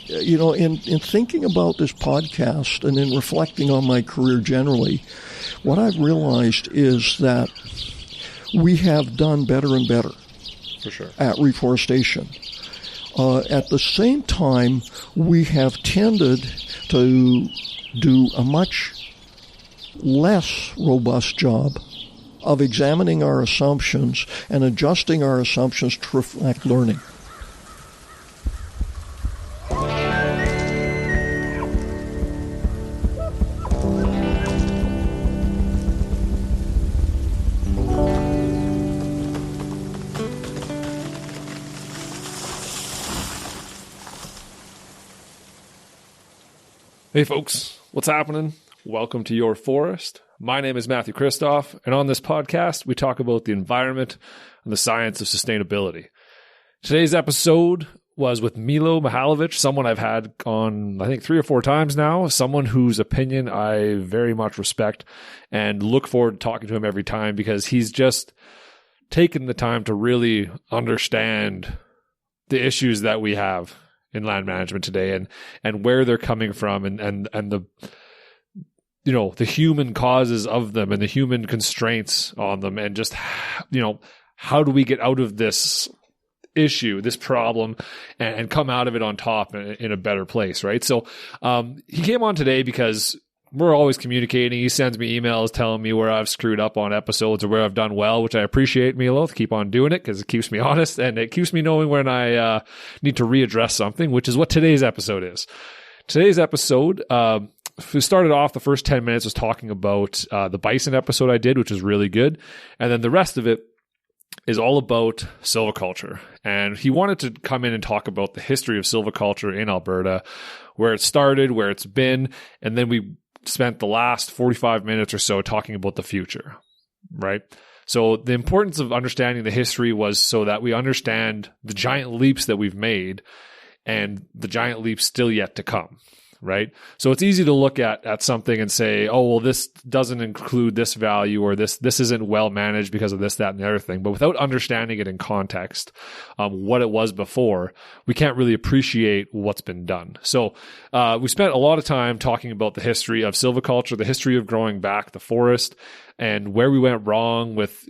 in thinking about this podcast and in reflecting on my career generally, what I've realized is that we have done better and better for sure at reforestation. At the same time, we have tended to do a much less robust job of examining our assumptions and adjusting our assumptions to reflect learning. Hey folks, what's happening? Welcome to Your Forest. My name is Matthew Christoph, and on this podcast, we talk about the environment and the science of sustainability. Today's episode was with Milo Mihajlovich, someone I've had on, I think, 3 or 4 times now, someone whose opinion I very much respect and look forward to talking to him every time because he's just taken the time to really understand the issues that we have in land management today and where they're coming from and the the human causes of them and the human constraints on them and just how do we get out of this issue, this problem, and come out of it on top in a better place, right? So he came on today because we're always communicating. He sends me emails telling me where I've screwed up on episodes or where I've done well, which I appreciate, Milo. Keep on doing it because it keeps me honest and it keeps me knowing when I need to readdress something, which is what today's episode is. Today's episode, we started off, the first 10 minutes was talking about the bison episode I did, which is really good. And then the rest of it is all about silviculture. And he wanted to come in and talk about the history of silviculture in Alberta, where it started, where it's been, and then we spent the last 45 minutes or so talking about the future, right? So the importance of understanding the history was so that we understand the giant leaps that we've made and the giant leaps still yet to come, right? So it's easy to look at something and say, oh, well, this doesn't include this value or this isn't well managed because of this, that, and the other thing. But without understanding it in context, what it was before, we can't really appreciate what's been done. So we spent a lot of time talking about the history of silviculture, the history of growing back the forest, and where we went wrong with,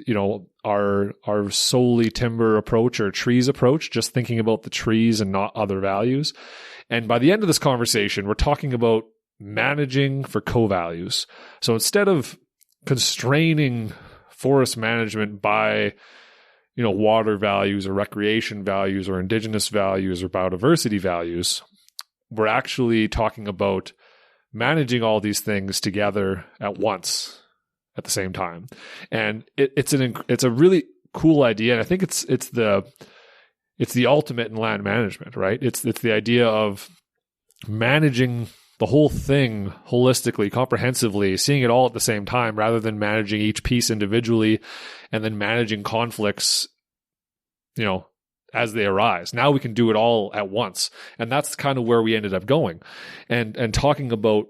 our solely timber approach or trees approach, just thinking about the trees and not other values. And by the end of this conversation, we're talking about managing for co-values. So instead of constraining forest management by, water values or recreation values or indigenous values or biodiversity values, we're actually talking about managing all these things together at once at the same time. And it's a really cool idea. And I think it's the ultimate in land management, right? It's the idea of managing the whole thing holistically, comprehensively, seeing it all at the same time rather than managing each piece individually and then managing conflicts, as they arise. Now we can do it all at once. And that's kind of where we ended up going. And talking about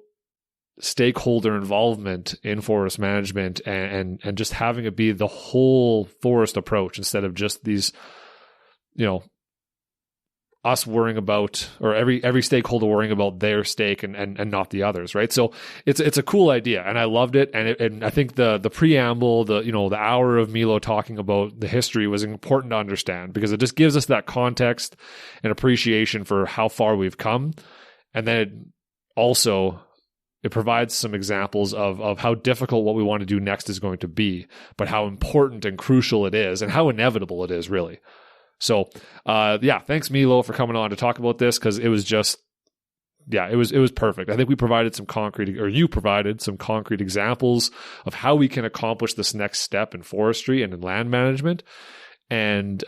stakeholder involvement in forest management and just having it be the whole forest approach instead of just these us worrying about, or every stakeholder worrying about their stake and not the others, right? So it's a cool idea, and I loved it. And I think the preamble, the hour of Milo talking about the history was important to understand because it just gives us that context and appreciation for how far we've come, and then it provides some examples of how difficult what we want to do next is going to be, but how important and crucial it is, and how inevitable it is, really. So, thanks Milo for coming on to talk about this because it was just, it was perfect. I think you provided some concrete examples of how we can accomplish this next step in forestry and in land management, and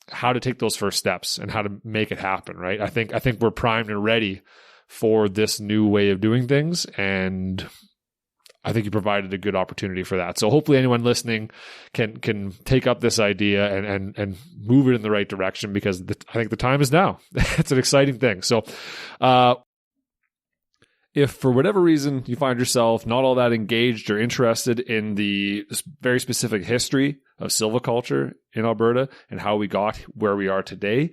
how to take those first steps and how to make it happen. Right? I think we're primed and ready for this new way of doing things, and I think you provided a good opportunity for that. So hopefully anyone listening can take up this idea and move it in the right direction because I think the time is now. It's an exciting thing. So if for whatever reason you find yourself not all that engaged or interested in the very specific history of silviculture in Alberta and how we got where we are today,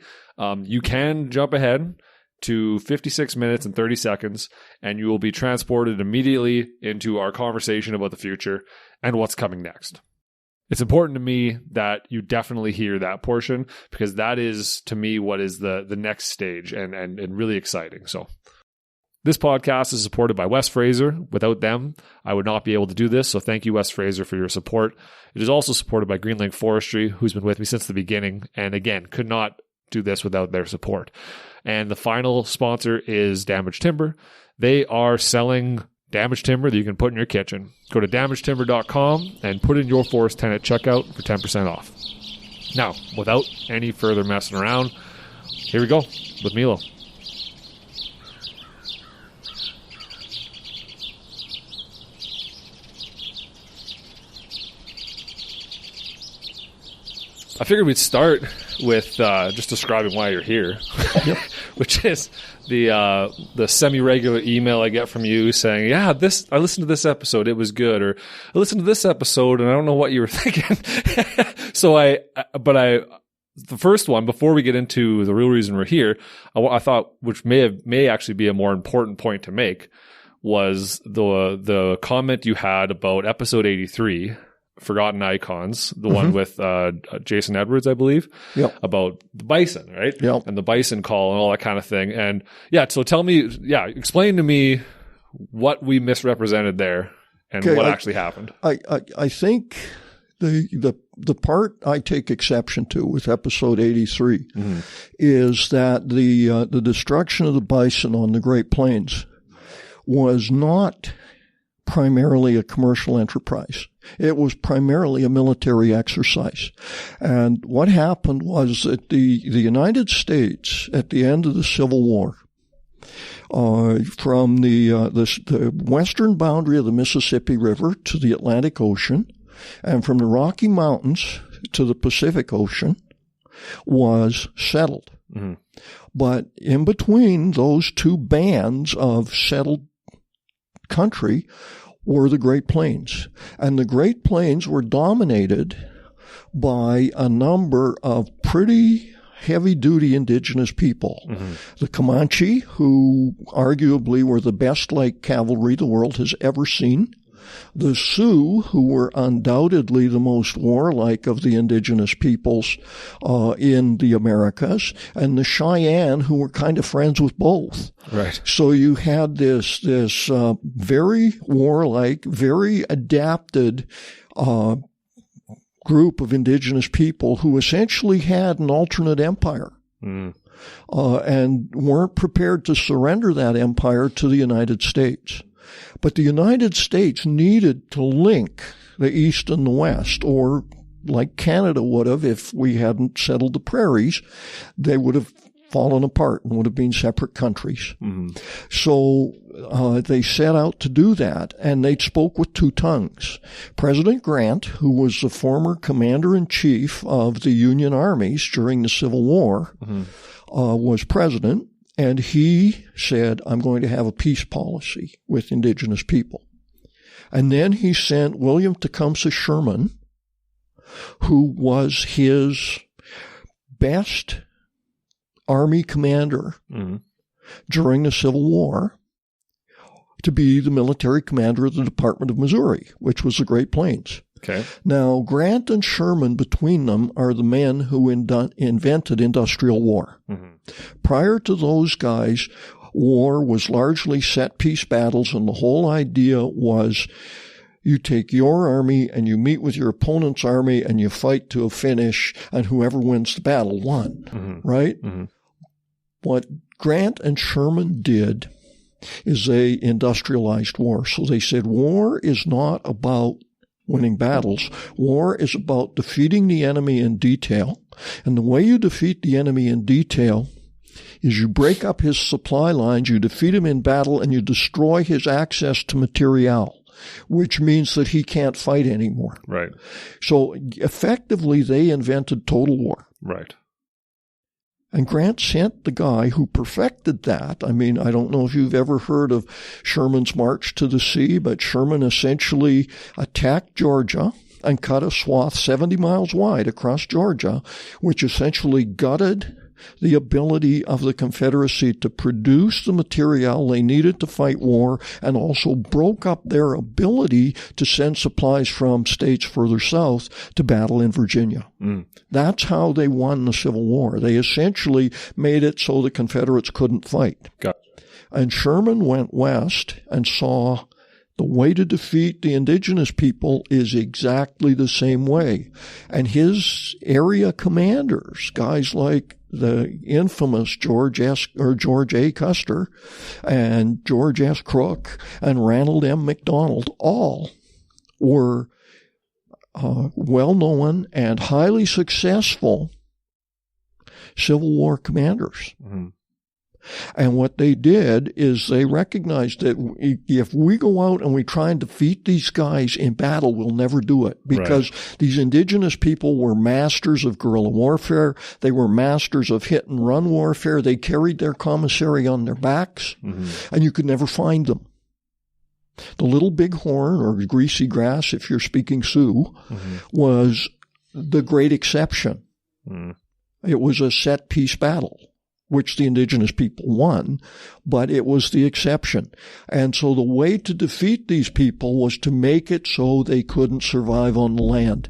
you can jump ahead to 56 minutes and 30 seconds, and you will be transported immediately into our conversation about the future and what's coming next. It's important to me that you definitely hear that portion, because that is, to me, what is the next stage and really exciting. So this podcast is supported by West Fraser. Without them, I would not be able to do this. So thank you, West Fraser, for your support. It is also supported by Greenlink Forestry, who's been with me since the beginning, and again, could not do this without their support. And the final sponsor is Damage Timber. They are selling damaged timber that you can put in your kitchen. Go to damagetimber.com and put in your Forest 10 at checkout for 10% off. Now, without any further messing around, here we go with Milo. I figured we'd start with just describing why you're here, which is the semi-regular email I get from you saying, "Yeah, I listened to this episode, it was good," or "I listened to this episode and I don't know what you were thinking." So the first one, before we get into the real reason we're here, I thought, which may actually be a more important point to make, was the comment you had about episode 83. Forgotten Icons, the one with Jason Edwards, I believe, about the bison, right? Yep. And the bison call and all that kind of thing. And so explain to me what we misrepresented there and what actually happened. I think the part I take exception to with episode 83 is that the destruction of the bison on the Great Plains was not primarily a commercial enterprise. It was primarily a military exercise. And what happened was that the United States, at the end of the Civil War, from the western boundary of the Mississippi River to the Atlantic Ocean, and from the Rocky Mountains to the Pacific Ocean, was settled. Mm-hmm. But in between those two bands of settled country were the Great Plains. And the Great Plains were dominated by a number of pretty heavy-duty indigenous people. Mm-hmm. The Comanche, who arguably were the best light cavalry the world has ever seen. The Sioux, who were undoubtedly the most warlike of the indigenous peoples in the Americas, and the Cheyenne, who were kind of friends with both. Right. So you had this very warlike, very adapted group of indigenous people who essentially had an alternate empire. Mm. And weren't prepared to surrender that empire to the United States. But the United States needed to link the East and the West, or like Canada would have if we hadn't settled the prairies, they would have fallen apart and would have been separate countries. Mm-hmm. So they set out to do that, and they spoke with two tongues. President Grant, who was the former commander-in-chief of the Union armies during the Civil War, was president. And he said, "I'm going to have a peace policy with indigenous people." And then he sent William Tecumseh Sherman, who was his best army commander during the Civil War, to be the military commander of the Department of Missouri, which was the Great Plains. Okay. Now, Grant and Sherman, between them, are the men who invented industrial war. Mm-hmm. Prior to those guys, war was largely set-piece battles, and the whole idea was you take your army and you meet with your opponent's army and you fight to a finish, and whoever wins the battle won, right? Mm-hmm. What Grant and Sherman did is they industrialized war. So they said war is not about winning battles. War is about defeating the enemy in detail. And the way you defeat the enemy in detail is you break up his supply lines, you defeat him in battle, and you destroy his access to material, which means that he can't fight anymore. Right. So effectively, they invented total war. Right. And Grant sent the guy who perfected that. I mean, I don't know if you've ever heard of Sherman's March to the Sea, but Sherman essentially attacked Georgia and cut a swath 70 miles wide across Georgia, which essentially gutted the ability of the Confederacy to produce the material they needed to fight war, and also broke up their ability to send supplies from states further south to battle in Virginia. That's how they won the Civil War. They essentially made it so the Confederates couldn't fight. Gotcha. And Sherman went west and saw the way to defeat the indigenous people is exactly the same way. And his area commanders, guys like the infamous George A. Custer and George S. Crook and Ranald M. McDonald, all were well-known and highly successful Civil War commanders. And what they did is they recognized that if we go out and we try and defeat these guys in battle, we'll never do it, because these indigenous people were masters of guerrilla warfare. They were masters of hit and run warfare. They carried their commissary on their backs, and you could never find them. The Little Bighorn, or Greasy Grass, if you're speaking Sioux, was the great exception. It was a set-piece battle, which the indigenous people won, but it was the exception. And so the way to defeat these people was to make it so they couldn't survive on the land.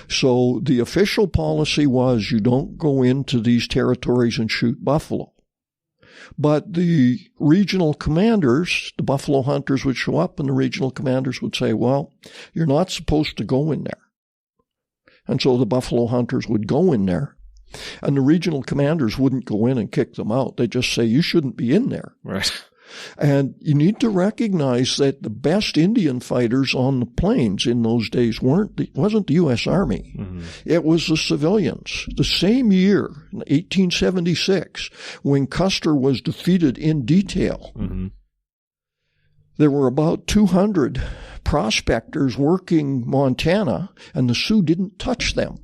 So the official policy was you don't go into these territories and shoot buffalo. But the regional commanders, the buffalo hunters, would show up, and the regional commanders would say, well, you're not supposed to go in there. And so the buffalo hunters would go in there. And the regional commanders wouldn't go in and kick them out. They'd just say, you shouldn't be in there. Right. And you need to recognize that the best Indian fighters on the plains in those days wasn't the U.S. Army. It was the civilians. The same year, 1876, when Custer was defeated in detail, there were about 200 prospectors working Montana, and the Sioux didn't touch them.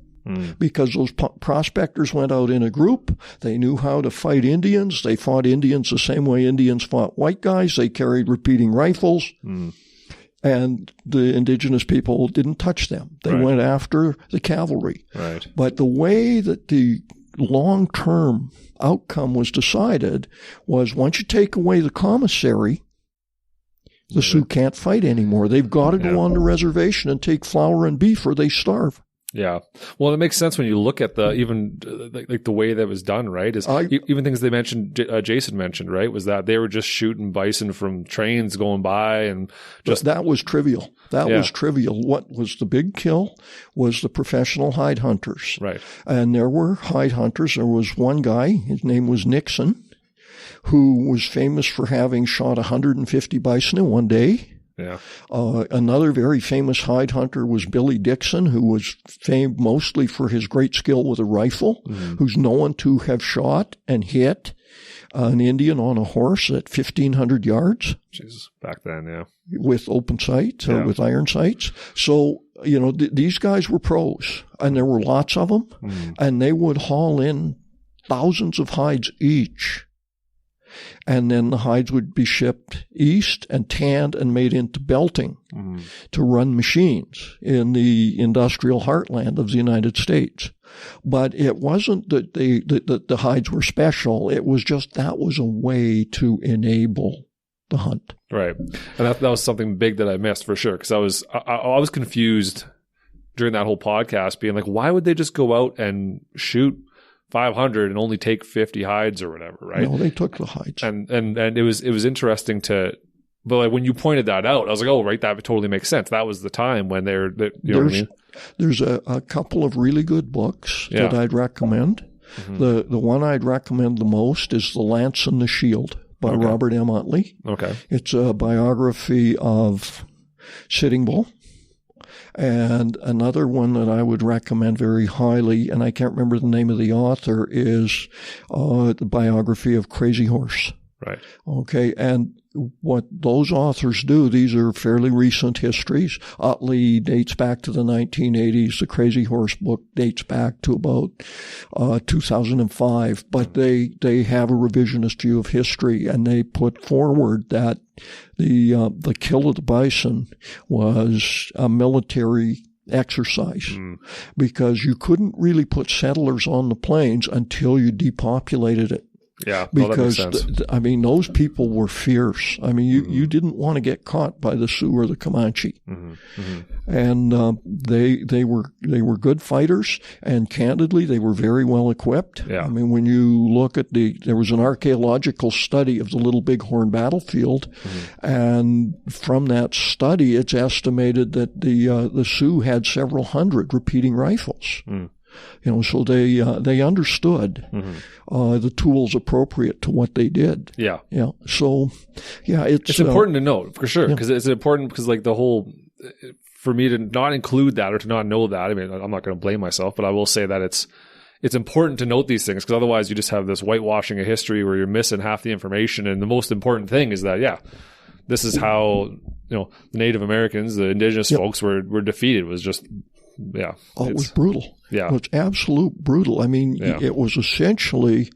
Because those prospectors went out in a group. They knew how to fight Indians. They fought Indians the same way Indians fought white guys. They carried repeating rifles. And the indigenous people didn't touch them. They went after the cavalry. But the way that the long-term outcome was decided was once you take away the commissary, the Sioux can't fight anymore. They've got to go on the reservation and take flour and beef or they starve. Yeah. Well, it makes sense when you look at the way that was done, right? Even things they mentioned, Jason mentioned, right? Was that they were just shooting bison from trains going by and just. That was trivial. That was trivial. What was the big kill was the professional hide hunters. Right. And there were hide hunters. There was one guy, his name was Nixon, who was famous for having shot 150 bison in one day. Yeah. Another very famous hide hunter was Billy Dixon, who was famed mostly for his great skill with a rifle, who's known to have shot and hit an Indian on a horse at 1,500 yards. Jesus, back then, yeah. With open sights or with iron sights. So, these guys were pros, and there were lots of them, and they would haul in thousands of hides each. And then the hides would be shipped east and tanned and made into belting to run machines in the industrial heartland of the United States. But it wasn't that the hides were special. It was just that was a way to enable the hunt. Right. And that was something big that I missed for sure, because I was confused during that whole podcast, being like, why would they just go out and shoot 500 and only take 50 hides or whatever, right? No, they took the hides. And it was interesting but like when you pointed that out, I was like, oh, right, that totally makes sense. That was the time when you know what I mean? There's a couple of really good books that I'd recommend. The one I'd recommend the most is The Lance and the Shield by Robert M. Utley. Okay. It's a biography of Sitting Bull. And another one that I would recommend very highly, and I can't remember the name of the author, is the biography of Crazy Horse. Right. Okay. And what those authors do, these are fairly recent histories. Utley dates back to the 1980s. The Crazy Horse book dates back to about 2005. But they have a revisionist view of history, and they put forward that the kill of the bison was a military exercise because you couldn't really put settlers on the plains until you depopulated it. Yeah, because that makes sense. Those people were fierce. You didn't want to get caught by the Sioux or the Comanche, and they were good fighters, and candidly, they were very well equipped. Yeah. When you look at there was an archaeological study of the Little Bighorn battlefield, and from that study, it's estimated that the Sioux had several hundred repeating rifles. So they understood the tools appropriate to what they did. Yeah. Yeah. So, yeah, it's important to note for sure because it's important because like the whole for me to not include that or to not know that. I'm not going to blame myself, but I will say that it's important to note these things because otherwise you just have this whitewashing of history where you're missing half the information. And the most important thing is that this is how the Native Americans, the indigenous folks were defeated. It was just. Yeah. It was brutal. Yeah. It was absolute brutal. It was essentially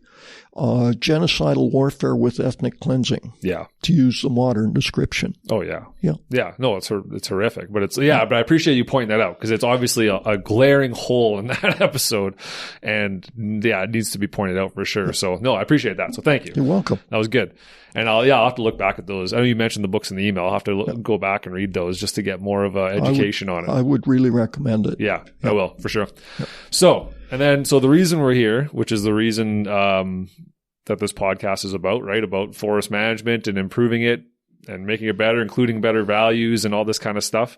genocidal warfare with ethnic cleansing. Yeah. To use the modern description. Oh, yeah. Yeah. Yeah. No, it's horrific. But but I appreciate you pointing that out because it's obviously a glaring hole in that episode. And it needs to be pointed out for sure. So, no, I appreciate that. So, thank you. You're welcome. That was good. And I'll have to look back at those. I know you mentioned the books in the email. I'll have to go back and read those just to get more of an education on it. I would really recommend it. Yeah, I will, for sure. Yep. So the reason we're here, which is the reason that this podcast is about, right? About forest management and improving it and making it better, including better values and all this kind of stuff.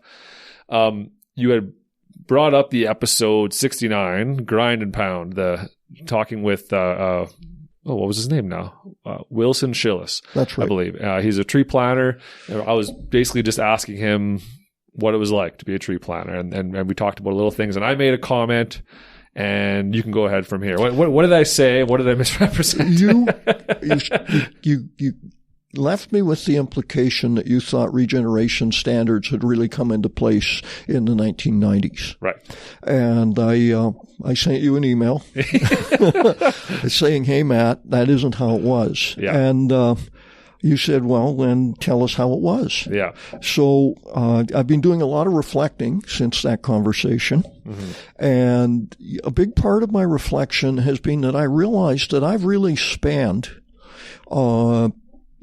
You had brought up the episode 69, Grind and Pound, talking with what was his name now? Wilson Schillis. That's right. I believe. He's a tree planter. I was basically just asking him what it was like to be a tree planter. And we talked about little things. And I made a comment, and you can go ahead from here. What did I say? What did I misrepresent? You left me with the implication that you thought regeneration standards had really come into place in the 1990s. Right. And I sent you an email saying, hey, Matt, that isn't how it was. Yeah. And you said, well, then tell us how it was. Yeah. So I've been doing a lot of reflecting since that conversation. And a big part of my reflection has been that I realized that I've really spanned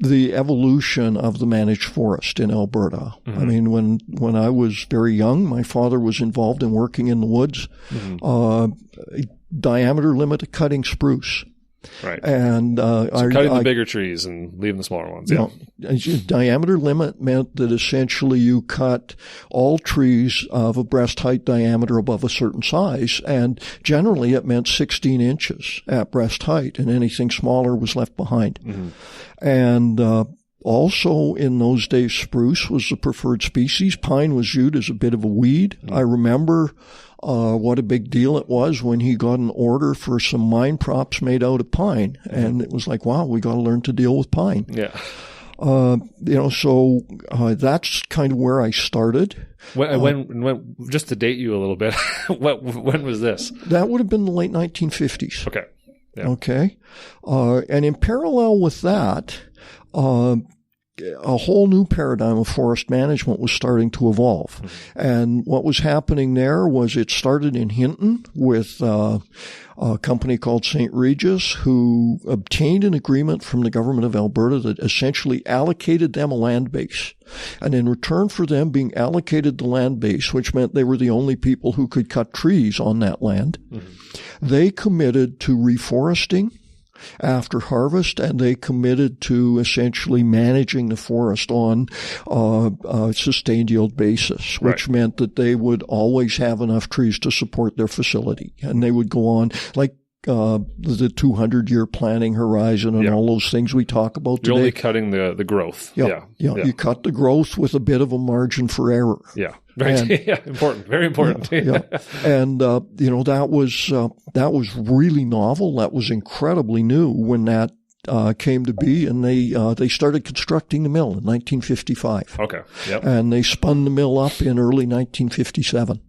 the evolution of the managed forest in Alberta. When I was very young, my father was involved in working in the woods, diameter limit of cutting spruce. Right. And cutting the bigger trees and leaving the smaller ones. Yeah. Diameter limit meant that essentially you cut all trees of a breast height diameter above a certain size, and generally it meant 16 inches at breast height, and anything smaller was left behind. And also in those days, spruce was the preferred species. Pine was viewed as a bit of a weed. I remember what a big deal it was when he got an order for some mine props made out of pine. And it was like, wow, we got to learn to deal with pine. Yeah. So that's kind of where I started. When just to date you a little bit, when was this? That would have been the late 1950s. Okay. Yeah. Okay. And in parallel with that, a whole new paradigm of forest management was starting to evolve. And what was happening there was it started in Hinton with a company called St. Regis, who obtained an agreement from the government of Alberta that essentially allocated them a land base. And in return for them being allocated the land base, which meant they were the only people who could cut trees on that land, they committed to reforesting after harvest, and they committed to essentially managing the forest on a sustained yield basis, which meant that they would always have enough trees to support their facility. And they would go on like the 200-year planning horizon and all those things we talk about today. You're only cutting the growth. Yeah. You cut the growth with a bit of a margin for error. Yeah. Right. Important. Very important. And, that was really novel. That was incredibly new when that came to be, and they started constructing the mill in 1955. Okay. Yep. And they spun the mill up in early 1957.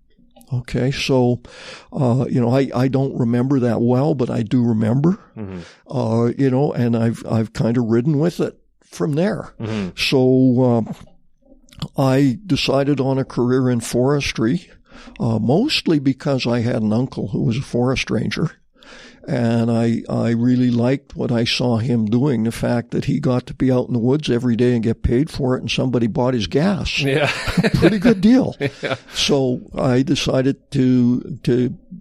Okay, so, I don't remember that well, but I do remember, and I've kind of ridden with it from there. So, I decided on a career in forestry, mostly because I had an uncle who was a forest ranger. And I really liked what I saw him doing, the fact that he got to be out in the woods every day and get paid for it, and somebody bought his gas. Yeah. Pretty good deal. Yeah. So I decided to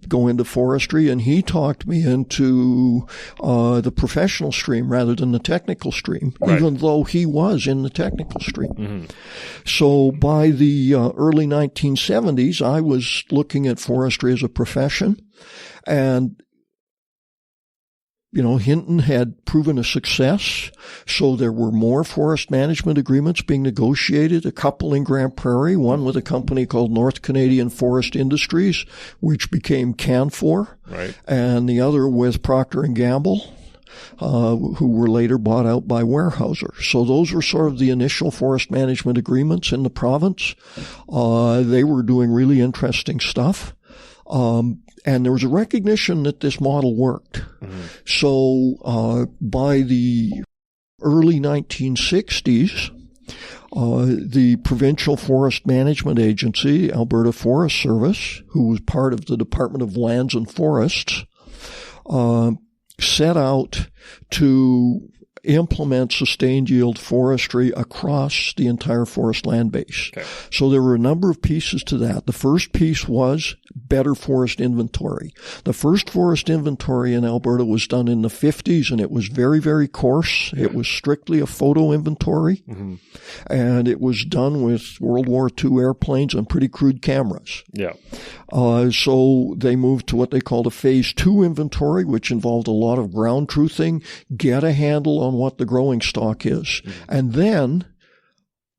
go into forestry, and he talked me into the professional stream rather than the technical stream, right. even though he was in the technical stream. Mm-hmm. So by the early 1970s, I was looking at forestry as a profession, and Hinton had proven a success, so there were more forest management agreements being negotiated, a couple in Grand Prairie, one with a company called North Canadian Forest Industries, which became Canfor, right. and the other with Procter & Gamble, who were later bought out by Weyerhaeuser. So those were sort of the initial forest management agreements in the province. They were doing really interesting stuff. And there was a recognition that this model worked. Mm-hmm. So by the early 1960s, the Provincial Forest Management Agency, Alberta Forest Service, who was part of the Department of Lands and Forests, set out to implement sustained yield forestry across the entire forest land base. Okay. So there were a number of pieces to that. The first piece was better forest inventory. The first forest inventory in Alberta was done in the 50s, and it was very, very coarse. Yeah. It was strictly a photo inventory, mm-hmm. and it was done with World War II airplanes and pretty crude cameras. Yeah. So they moved to what they called a Phase 2 inventory, which involved a lot of ground truthing, get a handle on what the growing stock is, mm-hmm. and then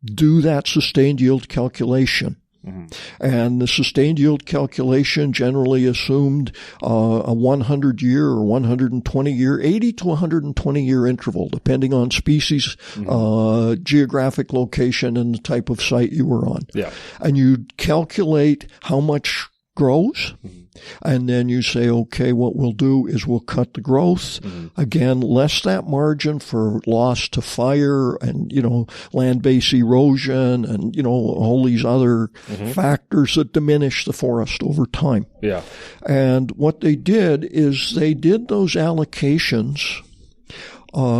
do that sustained yield calculation. Mm-hmm. And the sustained yield calculation generally assumed a 100-year or 120-year, 80 to 120-year interval, depending on species, mm-hmm. Geographic location, and the type of site you were on. Yeah. And you calculate how much grows, mm-hmm. and then you say, okay, what we'll do is we'll cut the growth. Mm-hmm. Again, less that margin for loss to fire and, land base erosion and, all these other mm-hmm. factors that diminish the forest over time. Yeah. And what they did is they did those allocations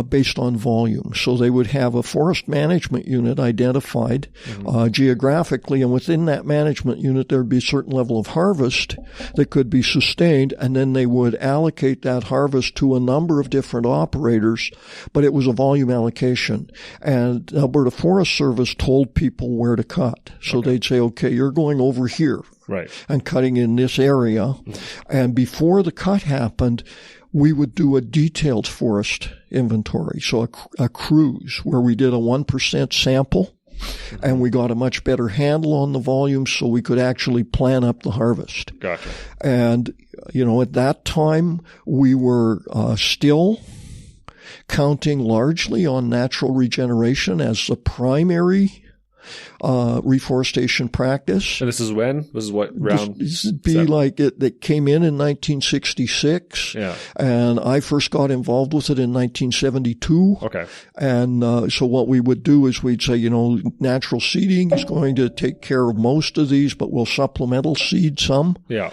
based on volume. So they would have a forest management unit identified mm-hmm. Geographically, and within that management unit there would be a certain level of harvest that could be sustained, and then they would allocate that harvest to a number of different operators, but it was a volume allocation. And Alberta Forest Service told people where to cut. So okay. They'd say, okay, you're going over here. Right. And cutting in this area. Mm-hmm. And before the cut happened, we would do a detailed forest inventory, so a cruise where we did a 1% sample, and we got a much better handle on the volume so we could actually plan up the harvest. Gotcha. And, at that time, we were still counting largely on natural regeneration as the primary reforestation practice. And this is when? This is what, round? This would be like it that came in 1966. Yeah. And I first got involved with it in 1972. Okay. And so what we would do is we'd say, natural seeding is going to take care of most of these, but we'll supplemental seed some. Yeah.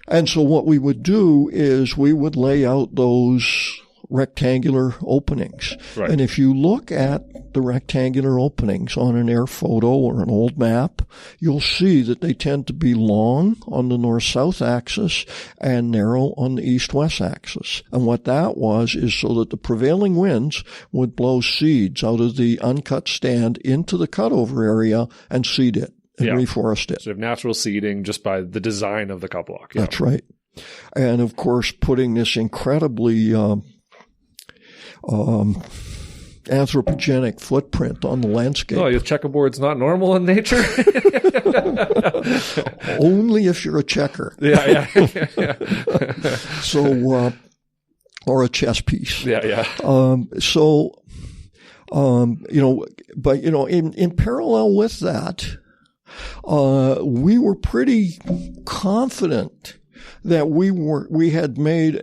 And so what we would do is we would lay out those rectangular openings. Right. And if you look at the rectangular openings on an air photo or an old map, you'll see that they tend to be long on the north-south axis and narrow on the east-west axis. And what that was is so that the prevailing winds would blow seeds out of the uncut stand into the cutover area and seed it and reforest it. So you have natural seeding just by the design of the cut block. Yeah. That's right. And of course, putting this incredibly anthropogenic footprint on the landscape. Oh, your checkerboard's not normal in nature? Only if you're a checker. Yeah. So, or a chess piece. Yeah. But in parallel with that, we were pretty confident that we had made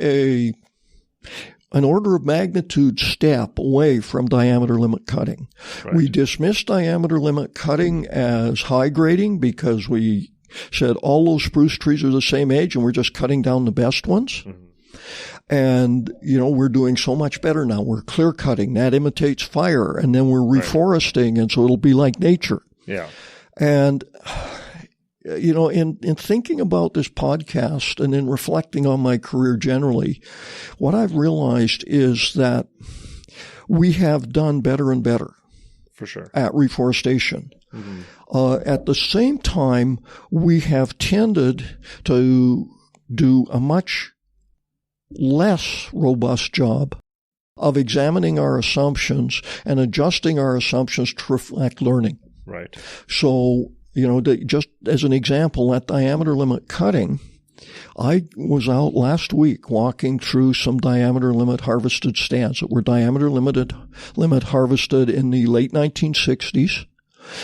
an order of magnitude step away from diameter limit cutting. Right. We dismissed diameter limit cutting as high grading because we said all those spruce trees are the same age and we're just cutting down the best ones. Mm-hmm. And, we're doing so much better now. We're clear cutting. That imitates fire. And then we're reforesting. And so it'll be like nature. Yeah. And, in thinking about this podcast and in reflecting on my career generally, what I've realized is that we have done better and better. For sure. At reforestation. Mm-hmm. At the same time, we have tended to do a much less robust job of examining our assumptions and adjusting our assumptions to reflect learning. Right. So, just as an example, at diameter limit cutting, I was out last week walking through some diameter limit harvested stands that were diameter limit harvested in the late 1960s,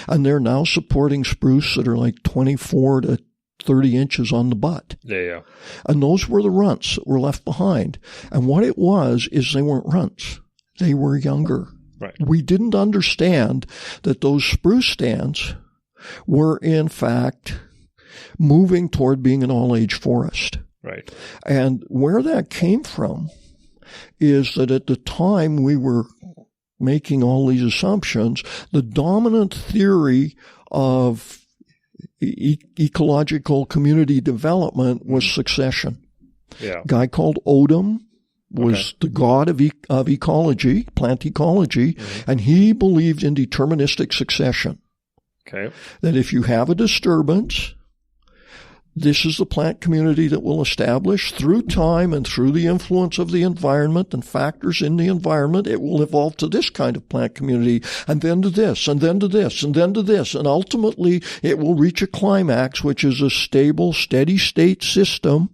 and they're now supporting spruce that are like 24 to 30 inches on the butt. Yeah. And those were the runts that were left behind. And what it was is they weren't runts. They were younger. Right. We didn't understand that those spruce stands were, in fact, moving toward being an all-age forest. Right. And where that came from is that at the time we were making all these assumptions, the dominant theory of ecological community development was succession. Yeah. A guy called Odom was the god of ecology, plant ecology, and he believed in deterministic succession. Okay. That if you have a disturbance, this is the plant community that will establish through time and through the influence of the environment and factors in the environment, it will evolve to this kind of plant community, and then to this, and then to this, and then to this, and ultimately it will reach a climax, which is a stable, steady state system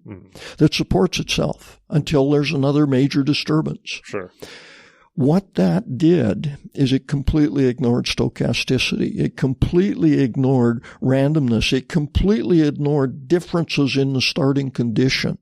that supports itself until there's another major disturbance. Sure. What that did is it completely ignored stochasticity. It completely ignored randomness. It completely ignored differences in the starting condition.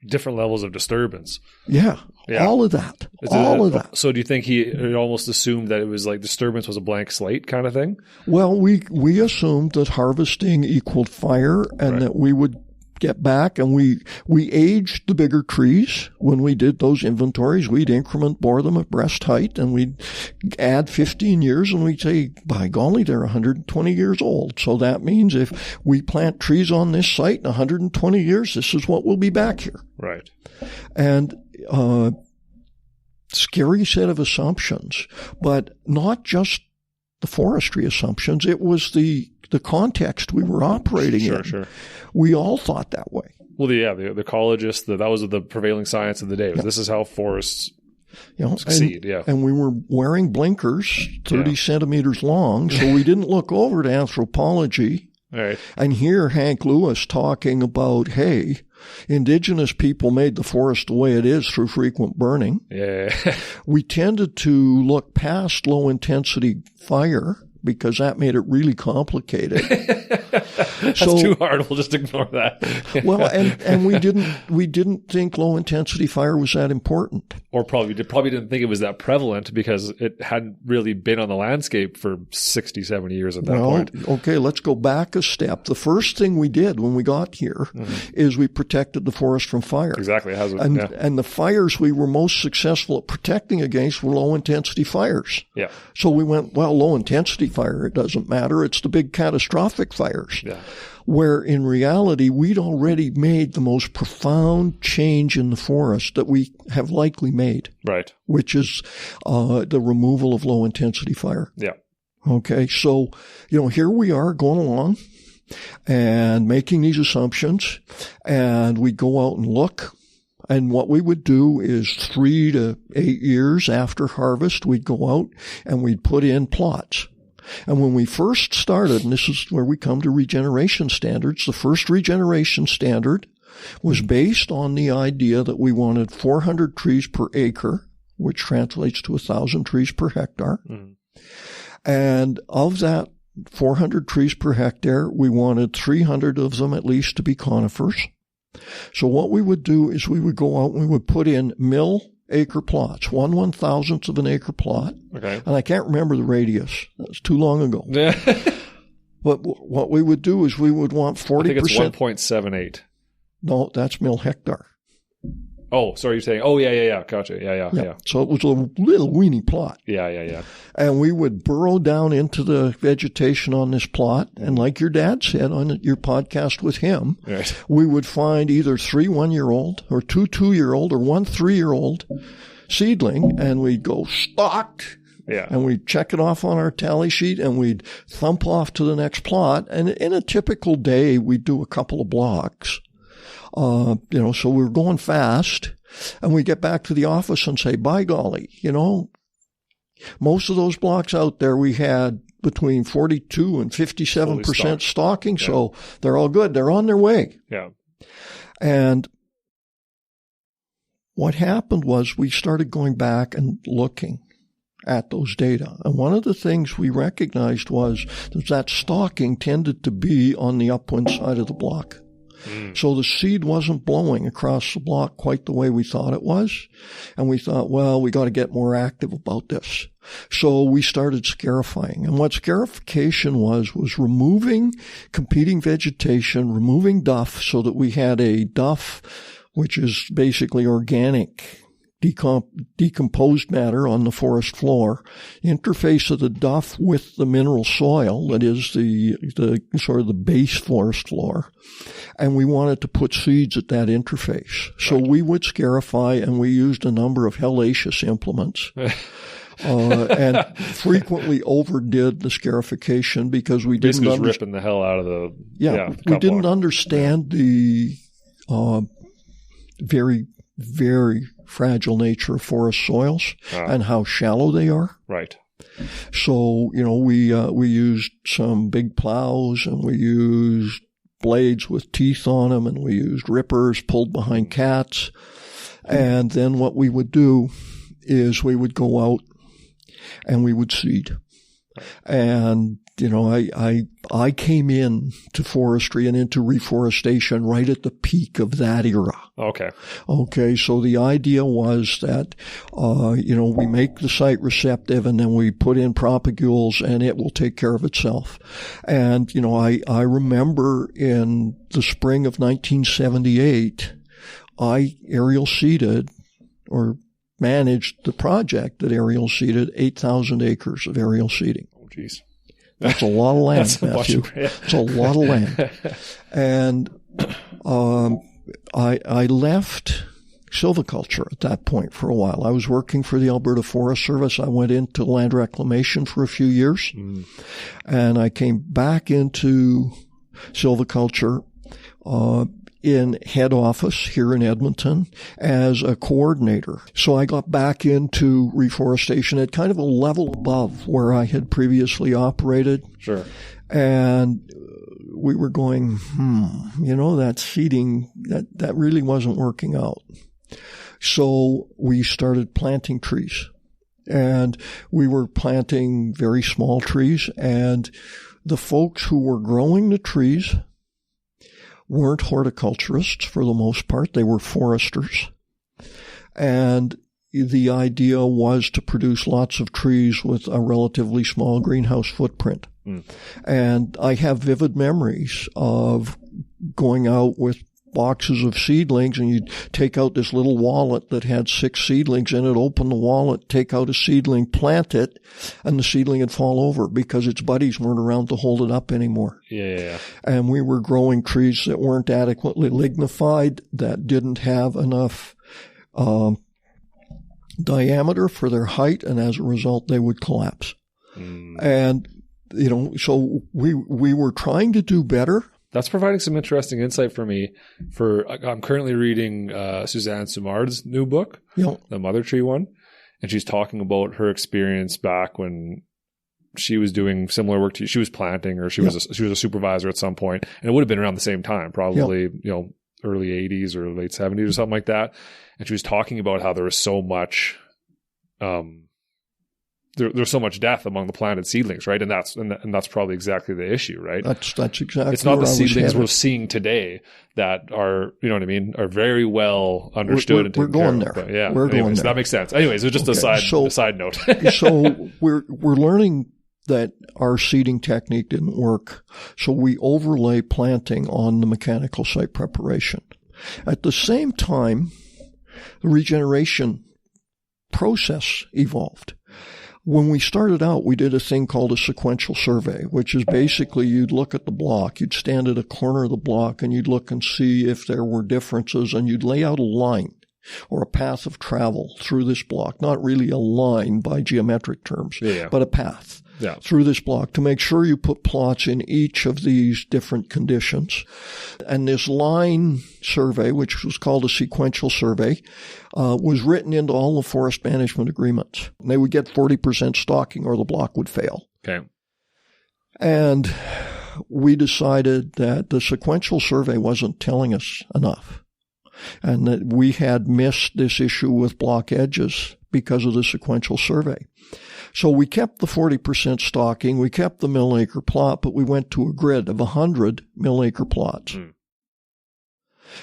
Different levels of disturbance. Yeah. All of that. All of that. So do you think he almost assumed that it was like disturbance was a blank slate kind of thing? Well, we assumed that harvesting equaled fire and that we would get back, and we aged the bigger trees. When we did those inventories, we'd increment bore them at breast height, and we'd add 15 years, and we'd say, by golly, they're 120 years old. So that means if we plant trees on this site in 120 years, this is what will be back here. Right. And scary set of assumptions, but not just the forestry assumptions. It was the context we were operating in. Sure. We all thought that way. Well, the ecologists, that was the prevailing science of the day. This is how forests succeed. And we were wearing blinkers 30 centimeters long, so we didn't look over to anthropology and hear Hank Lewis talking about, hey, indigenous people made the forest the way it is through frequent burning. Yeah. We tended to look past low-intensity fire because that made it really complicated. That's too hard. We'll just ignore that. Well, and we didn't think low intensity fire was that important. Or probably didn't think it was that prevalent because it hadn't really been on the landscape for 60, 70 years at that point. Okay, let's go back a step. The first thing we did when we got here is we protected the forest from fire. Exactly. And the fires we were most successful at protecting against were low intensity fires. Yeah. So we went, well, low intensity fire, it doesn't matter. It's the big catastrophic fires. Yeah. Where in reality, we'd already made the most profound change in the forest that we have likely made. Right. Which is the removal of low intensity fire. Yeah. Okay. So, here we are going along and making these assumptions, and we go out and look. And what we would do is 3 to 8 years after harvest, we'd go out and we'd put in plots. And when we first started, and this is where we come to regeneration standards, the first regeneration standard was based on the idea that we wanted 400 trees per acre, which translates to 1,000 trees per hectare. And of that 400 trees per hectare, we wanted 300 of them at least to be conifers. So what we would do is we would go out and we would put in acre plots, 1/1000th of an acre plot. Okay. And I can't remember the radius. That was too long ago. But what we would do is we would want 40%. I think it's 1.78. No, that's mil hectare. Oh, sorry, you're saying, yeah. Gotcha. Yeah. So it was a little weeny plot. Yeah. And we would burrow down into the vegetation on this plot. And like your dad said on your podcast with him, right, we would find either 3 1-year-old or 2 2-year-old or 1 3-year-old seedling, and we'd go stocked. Yeah. And we'd check it off on our tally sheet, and we'd thump off to the next plot. And in a typical day, we'd do a couple of blocks. So we were going fast, and we get back to the office and say, by golly, most of those blocks out there, we had between 42 and 57% stalking. Yeah. So they're all good. They're on their way. Yeah. And what happened was we started going back and looking at those data. And one of the things we recognized was that stalking tended to be on the upwind side of the block. So the seed wasn't blowing across the block quite the way we thought it was. And we thought, well, we got to get more active about this. So we started scarifying. And what scarification was removing competing vegetation, removing duff, so that we had a duff, which is basically organic decomposed matter on the forest floor, interface of the duff with the mineral soil, that is the sort of the base forest floor. And we wanted to put seeds at that interface. So we would scarify, and we used a number of hellacious implements. And frequently overdid the scarification because we didn't basically ripping the hell out of the we didn't understand the very, very fragile nature of forest soils and how shallow they are. Right. So, we used some big plows, and we used blades with teeth on them, and we used rippers pulled behind cats. And then what we would do is we would go out and we would seed. And, I came in to forestry and into reforestation right at the peak of that era. Okay. So the idea was that, we make the site receptive, and then we put in propagules, and it will take care of itself. And, I remember in the spring of 1978, I aerial seeded or managed the project that aerial seeded 8,000 acres of aerial seeding. Oh, geez. That's a lot of land, Matthew. It's a lot of land. And I left silviculture at that point for a while. I was working for the Alberta Forest Service. I went into land reclamation for a few years. And I came back into silviculture in head office here in Edmonton as a coordinator. So I got back into reforestation at kind of a level above where I had previously operated. Sure. And we were going, that seeding, that really wasn't working out. So we started planting trees. And we were planting very small trees, and the folks who were growing the trees weren't horticulturists for the most part. They were foresters. And the idea was to produce lots of trees with a relatively small greenhouse footprint. And I have vivid memories of going out with boxes of seedlings, and you'd take out this little wallet that had 6 seedlings in it, open the wallet, take out a seedling, plant it, and the seedling would fall over because its buddies weren't around to hold it up anymore. Yeah. And we were growing trees that weren't adequately lignified, that didn't have enough diameter for their height, and as a result, they would collapse. And, so we were trying to do better. That's providing some interesting insight for me. I'm currently reading Suzanne Simard's new book, the Mother Tree one, and she's talking about her experience back when she was doing similar work to you. She was planting, or she was a supervisor at some point, and it would have been around the same time, probably early 80s or late 70s or something like that. And she was talking about how there was so much there's so much death among the planted seedlings, right? And that's probably exactly the issue, right? That's exactly. It's not the seedlings we're seeing today that are, are very well understood. We're going there. But yeah, we're going there. That makes sense. Anyways, it's just a side note. So we're learning that our seeding technique didn't work. So we overlay planting on the mechanical site preparation. At the same time, the regeneration process evolved. When we started out, we did a thing called a sequential survey, which is basically you'd look at the block, you'd stand at a corner of the block, and you'd look and see if there were differences, and you'd lay out a line or a path of travel through this block, not really a line by geometric terms, but a path through this block to make sure you put plots in each of these different conditions. And this line survey, which was called a sequential survey, was written into all the forest management agreements. And they would get 40% stalking or the block would fail. Okay. And we decided that the sequential survey wasn't telling us enough, and that we had missed this issue with block edges because of the sequential survey. So we kept the 40% stalking, we kept the millacre plot, but we went to a grid of 100 millacre plots.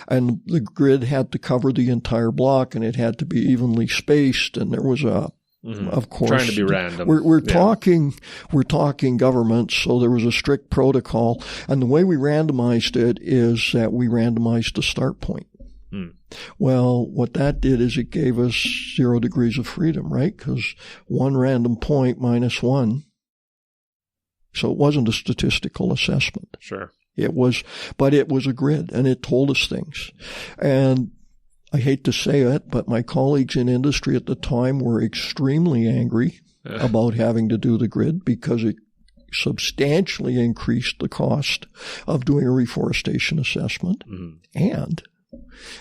And the grid had to cover the entire block, and it had to be evenly spaced, and there was of course, trying to be random. We're talking government, so there was a strict protocol, and the way we randomized it is that we randomized the start point. Well, what that did is it gave us 0 degrees of freedom, right? Because one random point minus one. So it wasn't a statistical assessment. Sure. But it was a grid, and it told us things. And I hate to say it, but my colleagues in industry at the time were extremely angry about having to do the grid because it substantially increased the cost of doing a reforestation assessment. And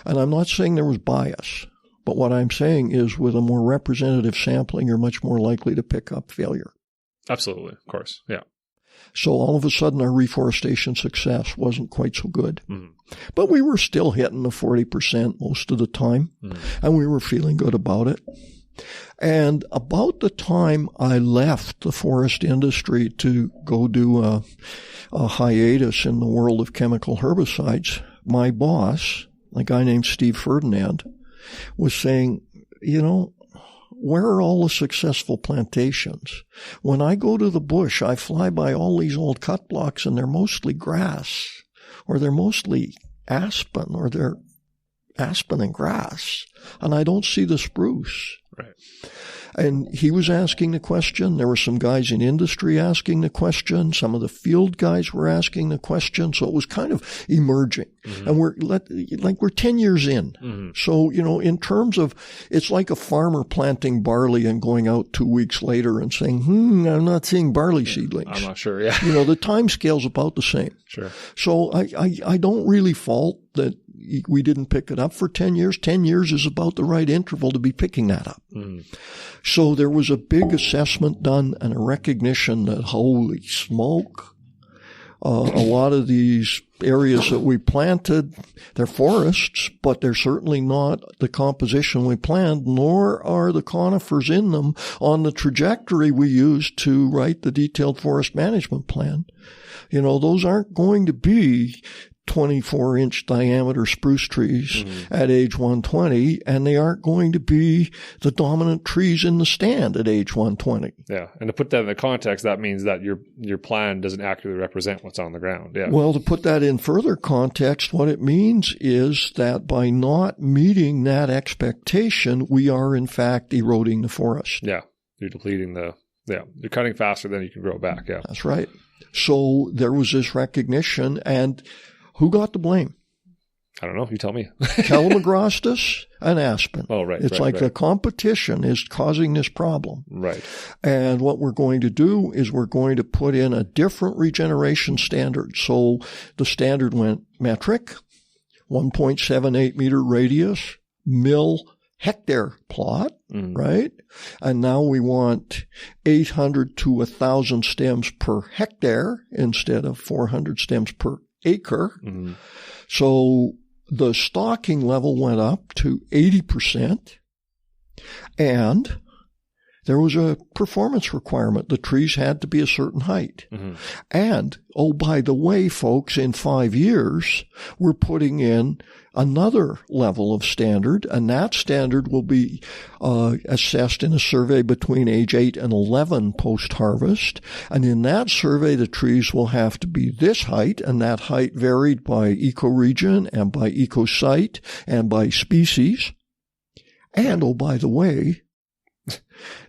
I'm not saying there was bias, but what I'm saying is with a more representative sampling, you're much more likely to pick up failure. Absolutely, of course, yeah. So all of a sudden our reforestation success wasn't quite so good. But we were still hitting the 40% most of the time, and we were feeling good about it. And about the time I left the forest industry to go do a hiatus in the world of chemical herbicides, my boss, a guy named Steve Ferdinand, was saying, where are all the successful plantations? When I go to the bush, I fly by all these old cut blocks, and they're mostly grass, or they're mostly aspen, or they're aspen and grass, and I don't see the spruce. Right. And he was asking the question. There were some guys in industry asking the question. Some of the field guys were asking the question. So it was kind of emerging. And we're 10 years in. So, in terms of, it's like a farmer planting barley and going out 2 weeks later and saying, I'm not seeing barley seedlings. I'm not sure, yeah. The time scale's about the same. Sure. So I don't really fault that we didn't pick it up for 10 years. 10 years is about the right interval to be picking that up. So there was a big assessment done and a recognition that, holy smoke, a lot of these areas that we planted, they're forests, but they're certainly not the composition we planned, nor are the conifers in them on the trajectory we used to write the detailed forest management plan. Those aren't going to be 24-inch diameter spruce trees at age 120, and they aren't going to be the dominant trees in the stand at age 120. Yeah, and to put that in the context, that means that your plan doesn't accurately represent what's on the ground. Yeah. Well, to put that in further context, what it means is that by not meeting that expectation, we are in fact eroding the forest. Yeah, you're depleting you're cutting faster than you can grow back. Yeah, that's right. So there was this recognition, and who got the blame? I don't know. You tell me. Calamagrostis and aspen. Oh, right. It's a competition is causing this problem. Right. And what we're going to do is we're going to put in a different regeneration standard. So the standard went metric, 1.78 meter radius, hectare plot, right? And now we want 800 to 1,000 stems per hectare instead of 400 stems per acre. So the stalking level went up to 80%, and there was a performance requirement. The trees had to be a certain height. And, by the way, folks, in 5 years, we're putting in another level of standard, and that standard will be assessed in a survey between age 8 and 11 post-harvest. And in that survey, the trees will have to be this height, and that height varied by ecoregion and by ecosite and by species. And, oh, by the way,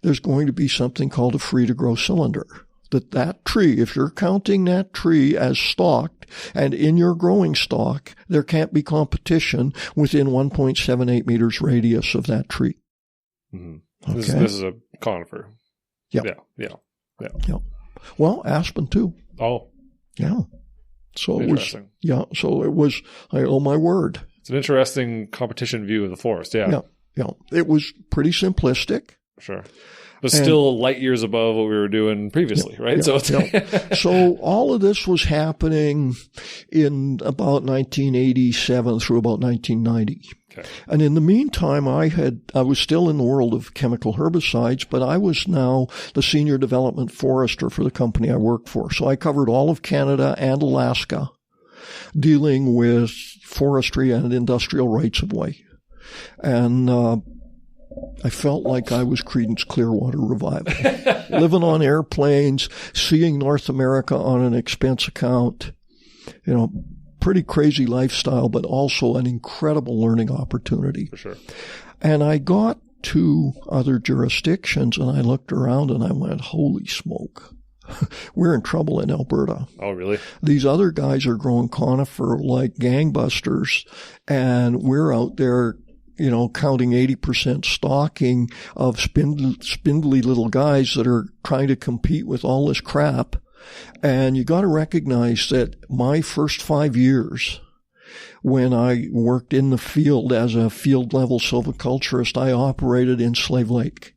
there's going to be something called a free-to-grow cylinder. That tree, if you're counting that tree as stalked, and in your growing stock, there can't be competition within 1.78 meters radius of that tree. Mm-hmm. Okay? This is a conifer. Yep. Yeah. Well, aspen too. Oh. Yeah. So it was, oh my word. It's an interesting competition view of the forest. Yeah. Yeah. It was pretty simplistic. Sure. But still light years above what we were doing previously, right? So all of this was happening in about 1987 through about 1990. Okay. And in the meantime, I was still in the world of chemical herbicides, but I was now the senior development forester for the company I worked for. So I covered all of Canada and Alaska, dealing with forestry and industrial rights of way. And I felt like I was Creedence Clearwater Revival, living on airplanes, seeing North America on an expense account, pretty crazy lifestyle, but also an incredible learning opportunity. For sure. And I got to other jurisdictions and I looked around and I went, holy smoke. We're in trouble in Alberta. Oh, really? These other guys are growing conifer like gangbusters, and we're out there counting 80% stalking of spindly little guys that are trying to compete with all this crap. And you got to recognize that my first 5 years, when I worked in the field as a field level silviculturist, I operated in Slave Lake.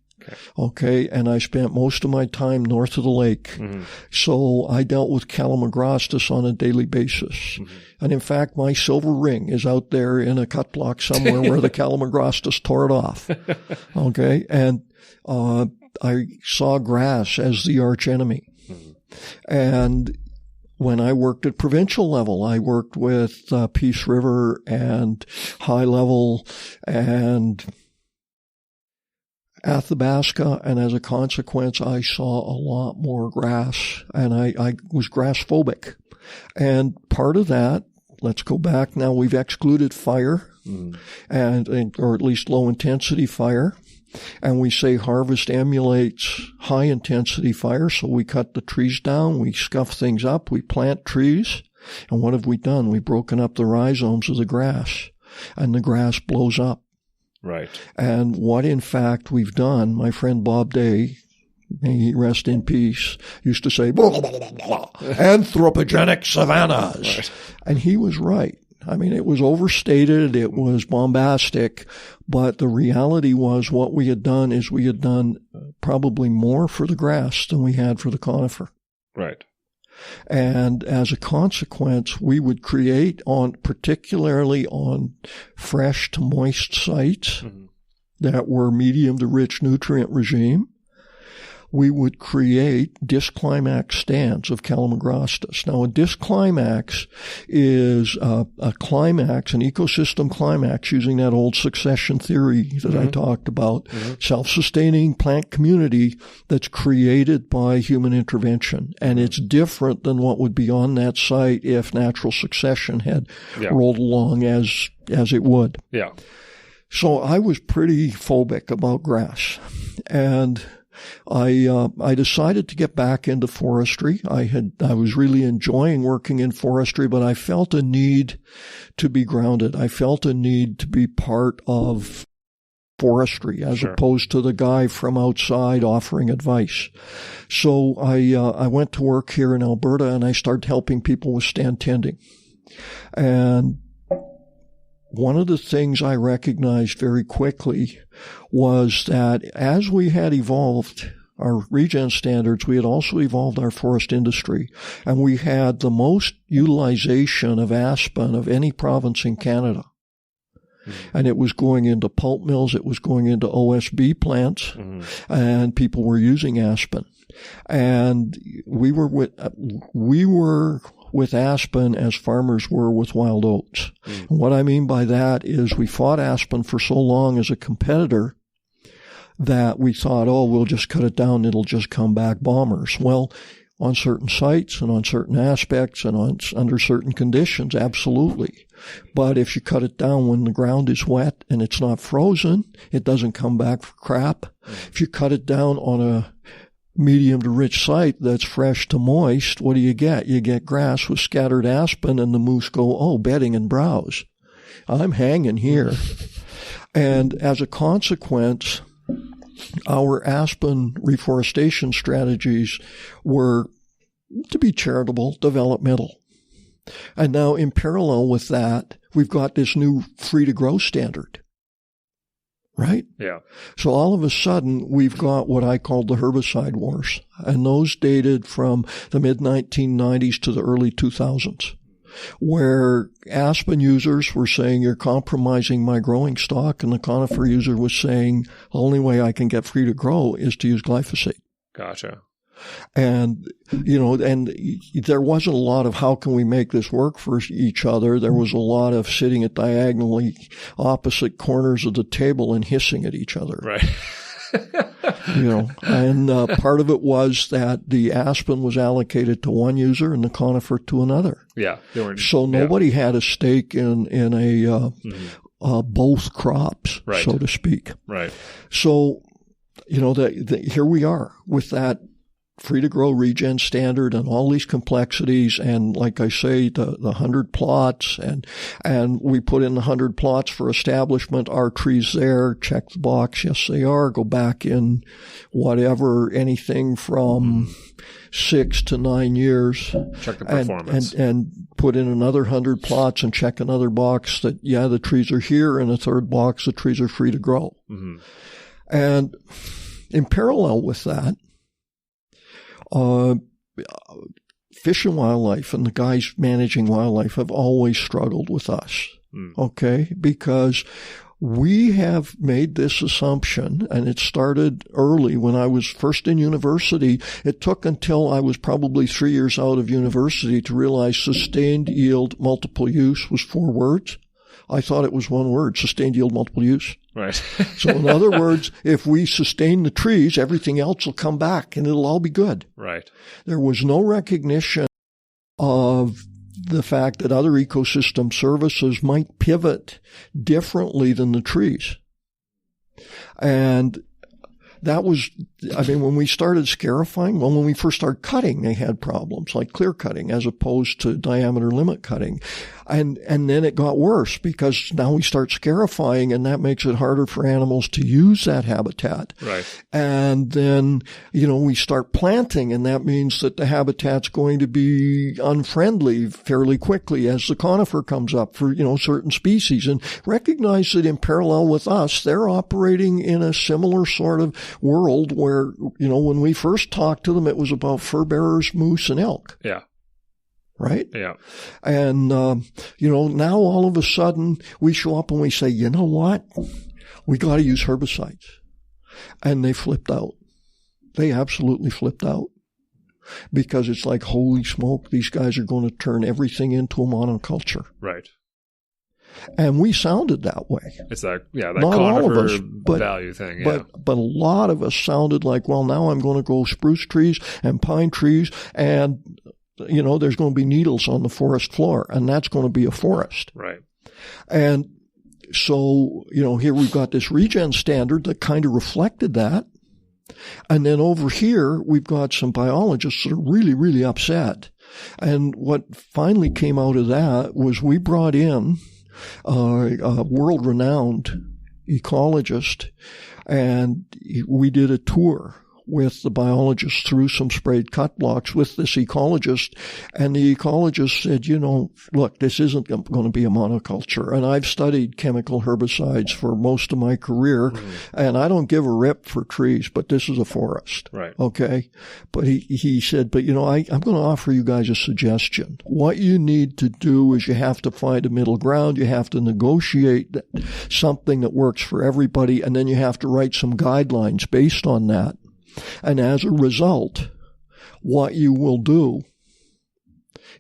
Okay. And I spent most of my time north of the lake. Mm-hmm. So I dealt with Calamagrostis on a daily basis. Mm-hmm. And in fact, my silver ring is out there in a cut block somewhere where the Calamagrostis tore it off. Okay. And, I saw grass as the arch enemy. Mm-hmm. And when I worked at provincial level, I worked with Peace River and High Level and Athabasca, and as a consequence, I saw a lot more grass, and I was grass phobic. And part of that, let's go back now, we've excluded fire, or at least low intensity fire. And we say harvest emulates high intensity fire, so we cut the trees down, we scuff things up, we plant trees. And what have we done? We've broken up the rhizomes of the grass, and the grass blows up. Right. And what, in fact, we've done, my friend Bob Day, may he rest in peace, used to say, blah, blah, blah, blah, anthropogenic savannas. Right. And he was right. I mean, it was overstated, it was bombastic, but the reality was what we had done is we had done probably more for the grass than we had for the conifer. Right. And as a consequence, we would create particularly on fresh to moist sites that were medium to rich nutrient regime, we would create disc climax stands of Calamagrostis. Now, a disc climax is a climax, an ecosystem climax, using that old succession theory that I talked about, self-sustaining plant community that's created by human intervention. And it's different than what would be on that site if natural succession had rolled along as it would. Yeah. So I was pretty phobic about grass. And I decided to get back into forestry. I was really enjoying working in forestry, but I felt a need to be grounded. I felt a need to be part of forestry as opposed to the guy from outside offering advice. So I went to work here in Alberta and I started helping people with stand tending. And one of the things I recognized very quickly was that as we had evolved our regen standards, we had also evolved our forest industry, and we had the most utilization of aspen of any province in Canada. And it was going into pulp mills, it was going into OSB plants, and people were using aspen. And we were with aspen as farmers were with wild oats. And what I mean by that is we fought aspen for so long as a competitor that we thought, oh, we'll just cut it down, it'll just come back bombers. Well, on certain sites and on certain aspects and under certain conditions, absolutely. But if you cut it down when the ground is wet and it's not frozen, it doesn't come back for crap. If you cut it down on a medium to rich site that's fresh to moist, what do you get? You get grass with scattered aspen, and the moose go, oh, bedding and browse. I'm hanging here. And as a consequence, our aspen reforestation strategies were, to be charitable, developmental. And now in parallel with that, we've got this new free-to-grow standard, right? Yeah. So all of a sudden, we've got what I call the herbicide wars, and those dated from the mid-1990s to the early 2000s. Where aspen users were saying, you're compromising my growing stock, and the conifer user was saying, the only way I can get free to grow is to use glyphosate. Gotcha. And, and there wasn't a lot of how can we make this work for each other. There was a lot of sitting at diagonally opposite corners of the table and hissing at each other. Right. And part of it was that the aspen was allocated to one user and the conifer to another. Yeah. So nobody had a stake in a both crops, right, so to speak. Right. So, here we are with that free-to-grow regen standard and all these complexities, and like I say, the 100 plots, and we put in the 100 plots for establishment. Are trees there? Check the box. Yes, they are. Go back in whatever, anything from 6 to 9 years. Check the performance. And put in another 100 plots and check another box that, yeah, the trees are here, and a third box, the trees are free to grow. Mm-hmm. And in parallel with that, Fish and Wildlife and the guys managing wildlife have always struggled with us, okay? Because we have made this assumption, and it started early when I was first in university. It took until I was probably 3 years out of university to realize sustained yield multiple use was 4 words. I thought it was 1 word, sustained yield multiple use. Right. So in other words, if we sustain the trees, everything else will come back and it'll all be good. Right. There was no recognition of the fact that other ecosystem services might pivot differently than the trees. And that was, when we started scarifying, when we first started cutting, they had problems like clear cutting as opposed to diameter limit cutting. And then it got worse because now we start scarifying, and that makes it harder for animals to use that habitat. Right. And then, we start planting, and that means that the habitat's going to be unfriendly fairly quickly as the conifer comes up for, certain species. And recognize that in parallel with us, they're operating in a similar sort of world where, when we first talked to them, it was about fur bearers, moose, and elk. Yeah. Right? Yeah. And, now all of a sudden we show up and we say, you know what? We got to use herbicides. And they flipped out. They absolutely flipped out. Because it's like, holy smoke, these guys are going to turn everything into a monoculture. Right. And we sounded that way. It's that Not all of us, value thing. Yeah. But a lot of us sounded like, well, now I'm going to grow spruce trees and pine trees, and there's going to be needles on the forest floor, and that's going to be a forest. Right. And so, here we've got this regen standard that kind of reflected that. And then over here, we've got some biologists that are really, really upset. And what finally came out of that was we brought in a world-renowned ecologist, and we did a tour with the biologist through some sprayed cut blocks with this ecologist. And the ecologist said, look, this isn't going to be a monoculture. And I've studied chemical herbicides for most of my career, and I don't give a rip for trees, but this is a forest. Right. Okay. But he said, but I'm going to offer you guys a suggestion. What you need to do is you have to find a middle ground. You have to negotiate something that works for everybody. And then you have to write some guidelines based on that. And as a result, what you will do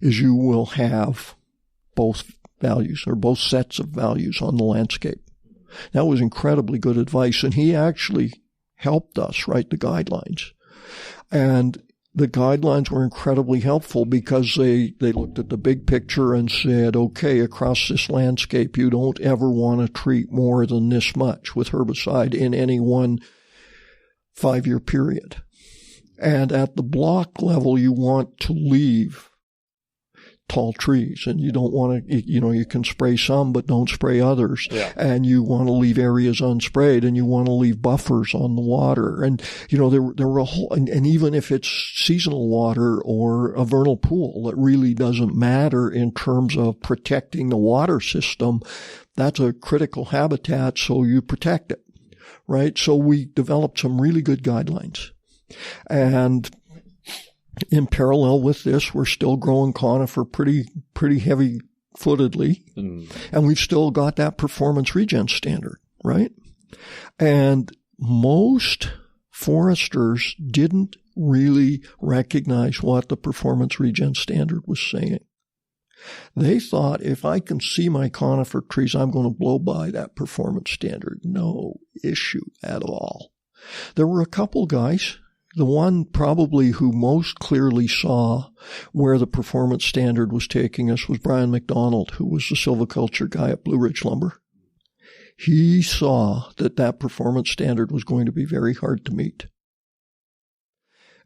is you will have both values or both sets of values on the landscape. That was incredibly good advice, and he actually helped us write the guidelines. And the guidelines were incredibly helpful because they looked at the big picture and said, okay, across this landscape, you don't ever want to treat more than this much with herbicide in any one 5-year period. And at the block level, you want to leave tall trees, and you don't want to, you can spray some, but don't spray others. Yeah. And you want to leave areas unsprayed, and you want to leave buffers on the water. And, there were a whole, and even if it's seasonal water or a vernal pool, it really doesn't matter in terms of protecting the water system. That's a critical habitat, so you protect it, right? So we developed some really good guidelines. And in parallel with this, we're still growing conifer pretty heavy-footedly, and we've still got that performance regen standard, right? And most foresters didn't really recognize what the performance regen standard was saying. They thought, if I can see my conifer trees, I'm going to blow by that performance standard. No issue at all. There were a couple guys. The one probably who most clearly saw where the performance standard was taking us was Brian McDonald, who was the silviculture guy at Blue Ridge Lumber. He saw that performance standard was going to be very hard to meet.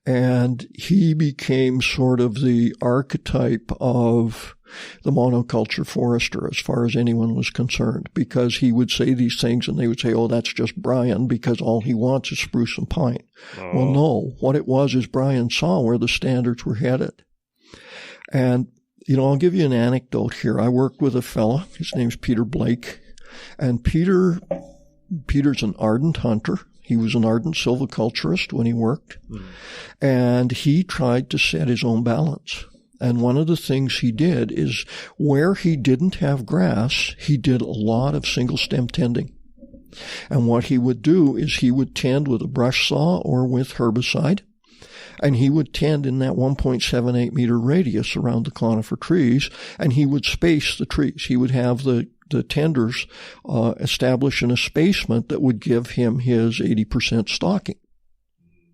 And he became sort of the archetype of the monoculture forester as far as anyone was concerned, because he would say these things and they would say, oh, that's just Brian because all he wants is spruce and pine. Oh. Well, no, what it was is Brian saw where the standards were headed. And, I'll give you an anecdote here. I worked with a fella, his name's Peter Blake, and Peter's an ardent hunter. He was an ardent silviculturist when he worked, and he tried to set his own balance. And one of the things he did is where he didn't have grass, he did a lot of single stem tending. And what he would do is he would tend with a brush saw or with herbicide, and he would tend in that 1.78 meter radius around the conifer trees, and he would space the trees. He would have the tenders establish an espacement that would give him his 80% stocking.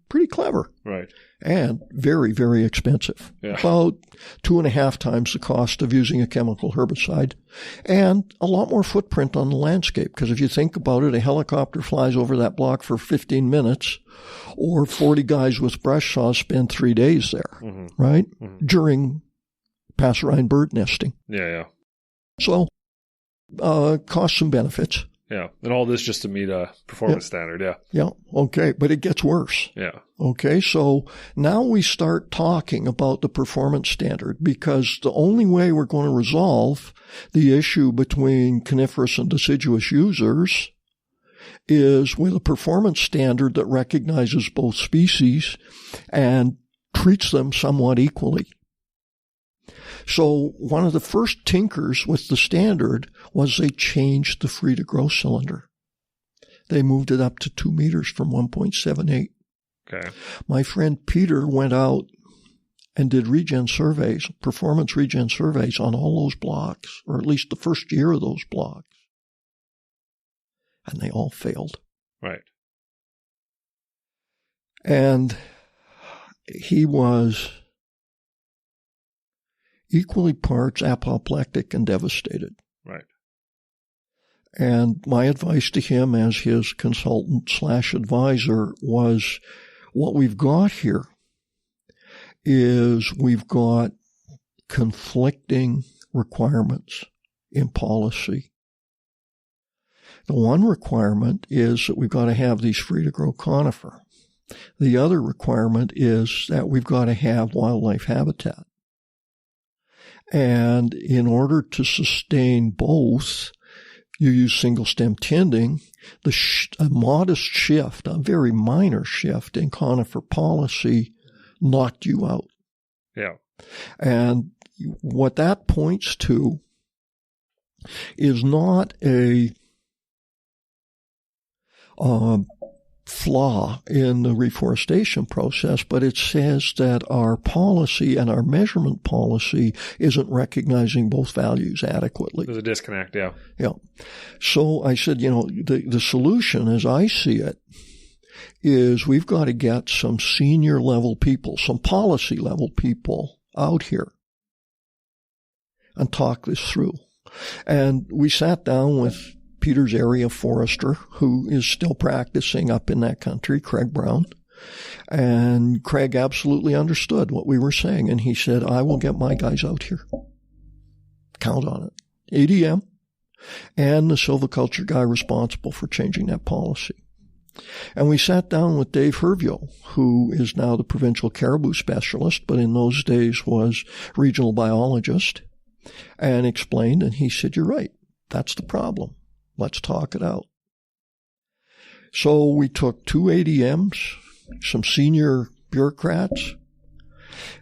Pretty clever. Right. And very, very expensive. Yeah. About 2.5 times the cost of using a chemical herbicide, and a lot more footprint on the landscape. Because if you think about it, a helicopter flies over that block for 15 minutes, or 40 guys with brush saws spend 3 days there, right? Mm-hmm. During passerine bird nesting. Yeah. So, costs and benefits. Yeah. And all this just to meet a performance standard. Yeah. Yeah. Okay. But it gets worse. Yeah. Okay. So now we start talking about the performance standard, because the only way we're going to resolve the issue between coniferous and deciduous users is with a performance standard that recognizes both species and treats them somewhat equally. So one of the first tinkers with the standard was they changed the free-to-grow cylinder. They moved it up to 2 meters from 1.78. Okay. My friend Peter went out and did regen surveys, performance regen surveys on all those blocks, or at least the first year of those blocks. And they all failed. Right. And he was equally parts apoplectic and devastated. Right. And my advice to him as his consultant / advisor was, what we've got here is we've got conflicting requirements in policy. The one requirement is that we've got to have these free-to-grow conifer. The other requirement is that we've got to have wildlife habitat. And in order to sustain both, you use single stem tending. A modest shift, a very minor shift in conifer policy knocked you out. Yeah. And what that points to is not a flaw in the reforestation process, but it says that our policy and our measurement policy isn't recognizing both values adequately. There's a disconnect, yeah. Yeah. So I said, the solution as I see it is we've got to get some senior level people, some policy level people out here and talk this through. And we sat down with Peter's area forester, who is still practicing up in that country, Craig Brown. And Craig absolutely understood what we were saying. And he said, I will get my guys out here. Count on it. ADM and the silviculture guy responsible for changing that policy. And we sat down with Dave Hervio, who is now the provincial caribou specialist, but in those days was regional biologist, and explained. And he said, you're right. That's the problem. Let's talk it out. So we took 2 ADMs, some senior bureaucrats,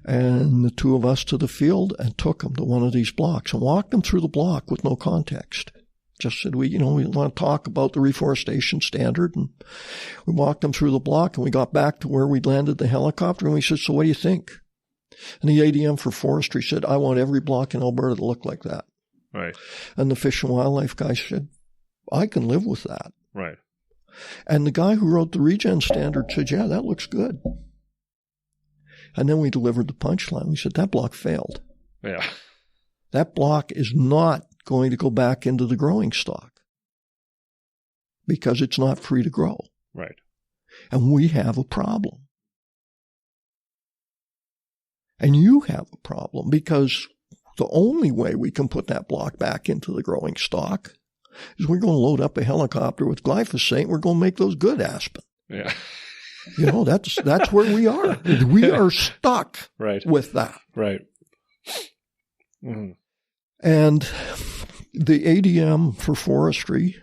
and the 2 of us to the field and took them to one of these blocks and walked them through the block with no context. Just said, we want to talk about the reforestation standard. And we walked them through the block and we got back to where we'd landed the helicopter and we said, so what do you think? And the ADM for forestry said, I want every block in Alberta to look like that. Right. And the fish and wildlife guy said, I can live with that. Right. And the guy who wrote the regen standard said, yeah, that looks good. And then we delivered the punchline. We said, that block failed. Yeah. That block is not going to go back into the growing stock because it's not free to grow. Right. And we have a problem. And you have a problem because the only way we can put that block back into the growing stock is we're going to load up a helicopter with glyphosate and we're going to make those good aspen. Yeah. That's where we are. We are stuck with that. Right. Mm-hmm. And the ADM for forestry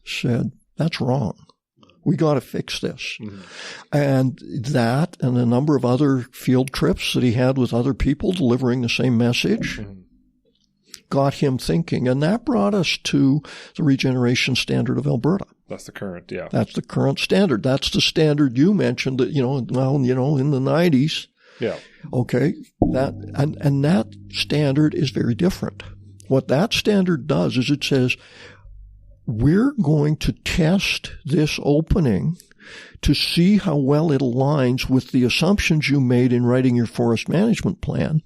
said, that's wrong. We got to fix this. Mm-hmm. And that and a number of other field trips that he had with other people delivering the same message got him thinking. And that brought us to the regeneration standard of Alberta. That's the current, yeah. That's the current standard. That's the standard you mentioned that, in the 90s. Yeah. Okay. And that standard is very different. What that standard does is it says, we're going to test this opening to see how well it aligns with the assumptions you made in writing your forest management plan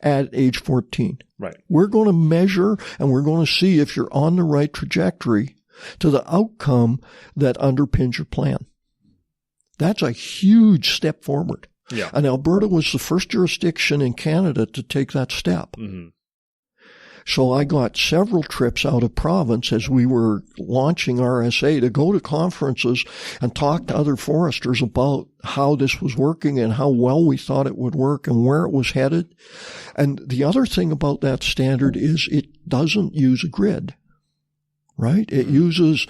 at age 14. Right. We're going to measure and we're going to see if you're on the right trajectory to the outcome that underpins your plan. That's a huge step forward. Yeah. And Alberta was the first jurisdiction in Canada to take that step. Mm-hmm. So I got several trips out of province as we were launching RSA to go to conferences and talk to other foresters about how this was working and how well we thought it would work and where it was headed. And the other thing about that standard is it doesn't use a grid, right? It uses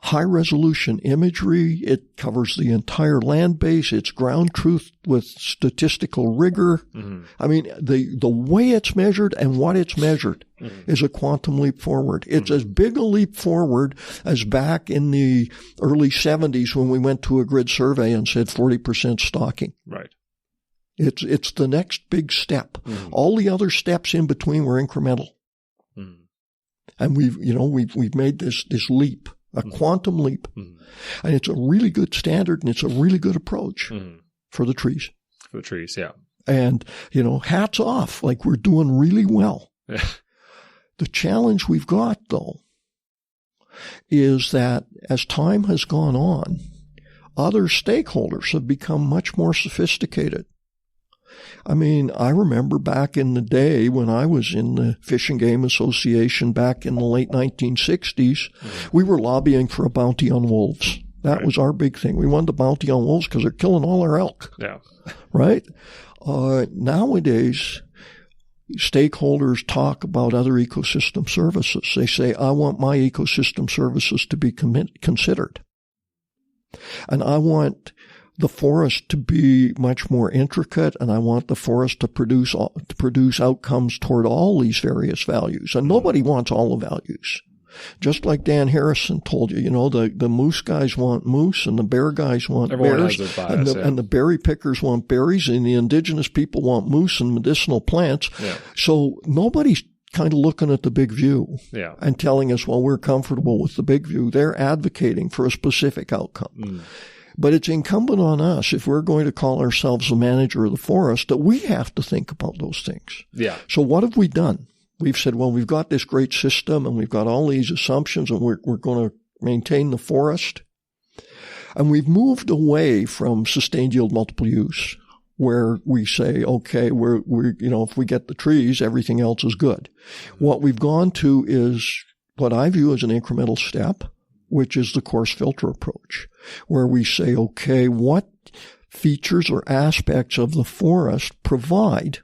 high-resolution imagery. It covers the entire land base. It's ground truth with statistical rigor. Mm-hmm. I mean, the way it's measured and what it's measured is a quantum leap forward. It's as big a leap forward as back in the early 70s when we went to a grid survey and said 40% stocking. Right. It's the next big step. Mm-hmm. All the other steps in between were incremental. Mm-hmm. And we've made this leap. A quantum leap. Mm-hmm. And it's a really good standard and it's a really good approach for the trees. For the trees, yeah. And, hats off. Like we're doing really well. Yeah. The challenge we've got, though, is that as time has gone on, other stakeholders have become much more sophisticated. I mean, I remember back in the day when I was in the Fish and Game Association back in the late 1960s, we were lobbying for a bounty on wolves. That was our big thing. We wanted a bounty on wolves because they're killing all our elk. Yeah. Right? Nowadays, stakeholders talk about other ecosystem services. They say, I want my ecosystem services to be considered. And I want the forest to be much more intricate, and I want the forest to produce outcomes toward all these various values. And nobody wants all the values. Just like Dan Harrison told you, the moose guys want moose and the bear guys want Everyone bears. has their bias, and the berry pickers want berries and the indigenous people want moose and medicinal plants. Yeah. So nobody's kind of looking at the big view and telling us, well, we're comfortable with the big view. They're advocating for a specific outcome. But it's incumbent on us, if we're going to call ourselves the manager of the forest, that we have to think about those things. Yeah. So what have we done? We've said, well, we've got this great system and we've got all these assumptions and we're going to maintain the forest. And we've moved away from sustained yield multiple use, where we say, okay, we're if we get the trees, everything else is good. What we've gone to is what I view as an incremental step, which is the coarse filter approach, where we say, okay, what features or aspects of the forest provide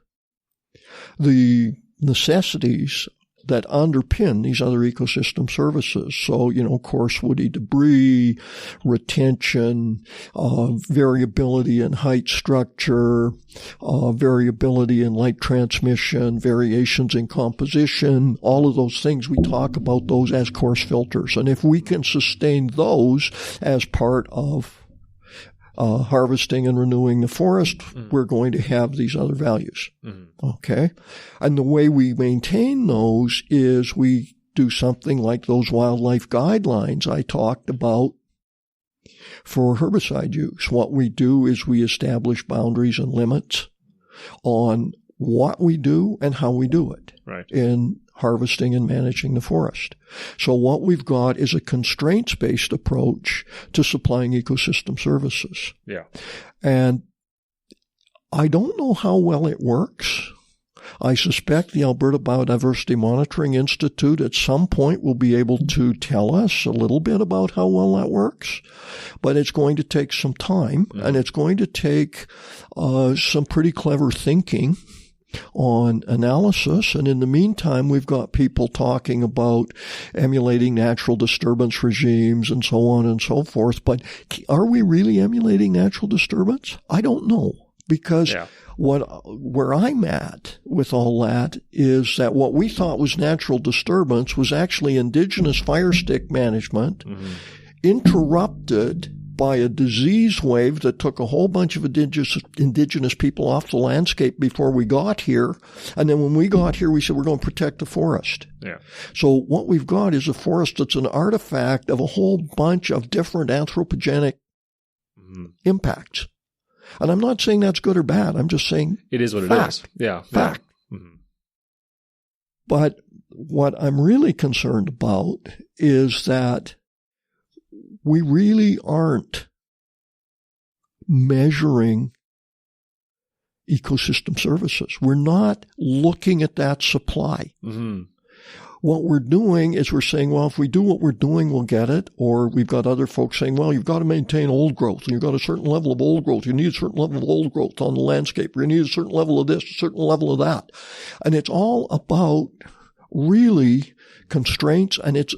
the necessities that underpin these other ecosystem services. So, coarse woody debris, retention, variability in height structure, variability in light transmission, variations in composition, all of those things, we talk about those as coarse filters. And if we can sustain those as part of harvesting and renewing the forest, we're going to have these other values. Okay? And the way we maintain those is we do something like those wildlife guidelines I talked about for herbicide use. What we do is we establish boundaries and limits on what we do and how we do it in harvesting and managing the forest. So what we've got is a constraints-based approach to supplying ecosystem services. Yeah. And I don't know how well it works. I suspect the Alberta Biodiversity Monitoring Institute at some point will be able to tell us a little bit about how well that works. But it's going to take some time, and it's going to take some pretty clever thinking on analysis. And in the meantime, we've got people talking about emulating natural disturbance regimes and so on and so forth. But are we really emulating natural disturbance? I don't know, because where I'm at with all that is that what we thought was natural disturbance was actually indigenous fire stick management interrupted by a disease wave that took a whole bunch of indigenous people off the landscape before we got here. And then when we got here, we said, we're going to protect the forest. Yeah. So what we've got is a forest that's an artifact of a whole bunch of different anthropogenic impacts. And I'm not saying that's good or bad. I'm just saying it is what it is. Yeah. Fact. But what I'm really concerned about is that we really aren't measuring ecosystem services. We're not looking at that supply. What we're doing is we're saying, well, if we do what we're doing, we'll get it. Or we've got other folks saying, well, you've got to maintain old growth. And you've got a certain level of old growth. You need a certain level of old growth on the landscape. You need a certain level of this, a certain level of that. And it's all about really constraints, and it's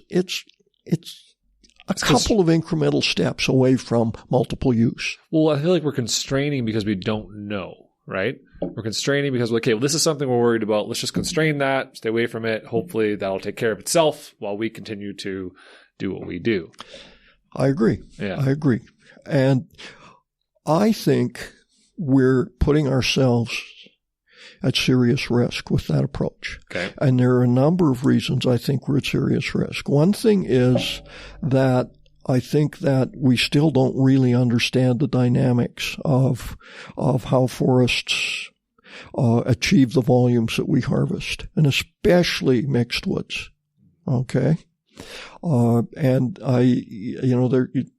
a couple of incremental steps away from multiple use. Well, I feel like we're constraining because we don't know, right? We're constraining because, okay, well, this is something we're worried about. Let's just constrain that, stay away from it. Hopefully that'll take care of itself while we continue to do what we do. I agree. Yeah. I agree. And I think we're putting ourselves at serious risk with that approach. Okay. And there are a number of reasons I think we're at serious risk. One thing is that I think that we still don't really understand the dynamics of how forests achieve the volumes that we harvest, and especially mixed woods. Okay. And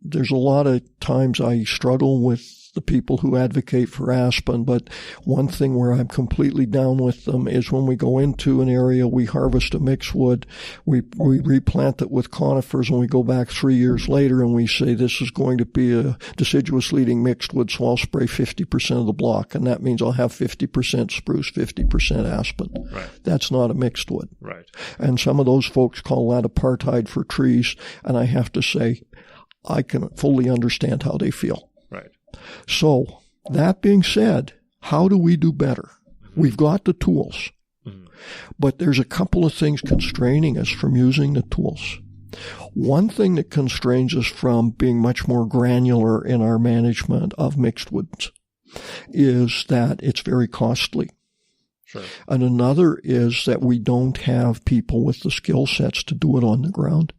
there's a lot of times I struggle with the people who advocate for aspen, but one thing where I'm completely down with them is when we go into an area, we harvest a mixed wood, we replant it with conifers, and we go back 3 years later and we say this is going to be a deciduous leading mixed wood, so I'll spray 50% of the block, and that means I'll have 50% spruce, 50% aspen. Right. That's not a mixed wood. Right. And some of those folks call that apartheid for trees, and I have to say, I can fully understand how they feel. Right. So, that being said, how do we do better? We've got the tools. But there's a couple of things constraining us from using the tools. One thing that constrains us from being much more granular in our management of mixed woods is that it's very costly. Sure. And another is that we don't have people with the skill sets to do it on the ground.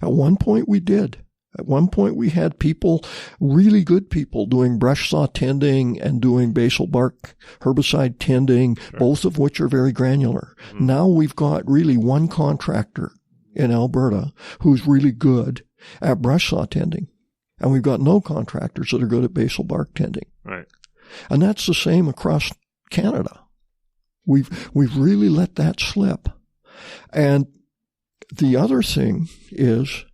At one point we did. At one point we had people, really good people, doing brush saw tending and doing basal bark herbicide tending, sure. Both of which are very granular. Mm-hmm. Now we've got really one contractor in Alberta who's really good at brush saw tending. And we've got no contractors that are good at basal bark tending. Right. And that's the same across Canada. We've really let that slip. And the other thing is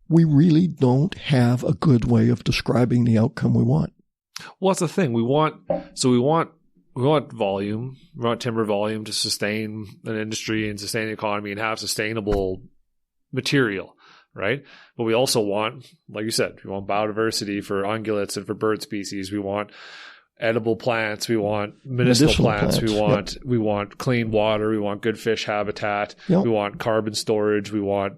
we really don't have a good way of describing the outcome we want. Well, that's the thing. We want volume. We want timber volume to sustain an industry and sustain the economy and have sustainable material, right? But we also want, like you said, we want biodiversity for ungulates and for bird species. We want edible plants. We want medicinal plants. We want clean water. We want good fish habitat. Yep. We want carbon storage. We want,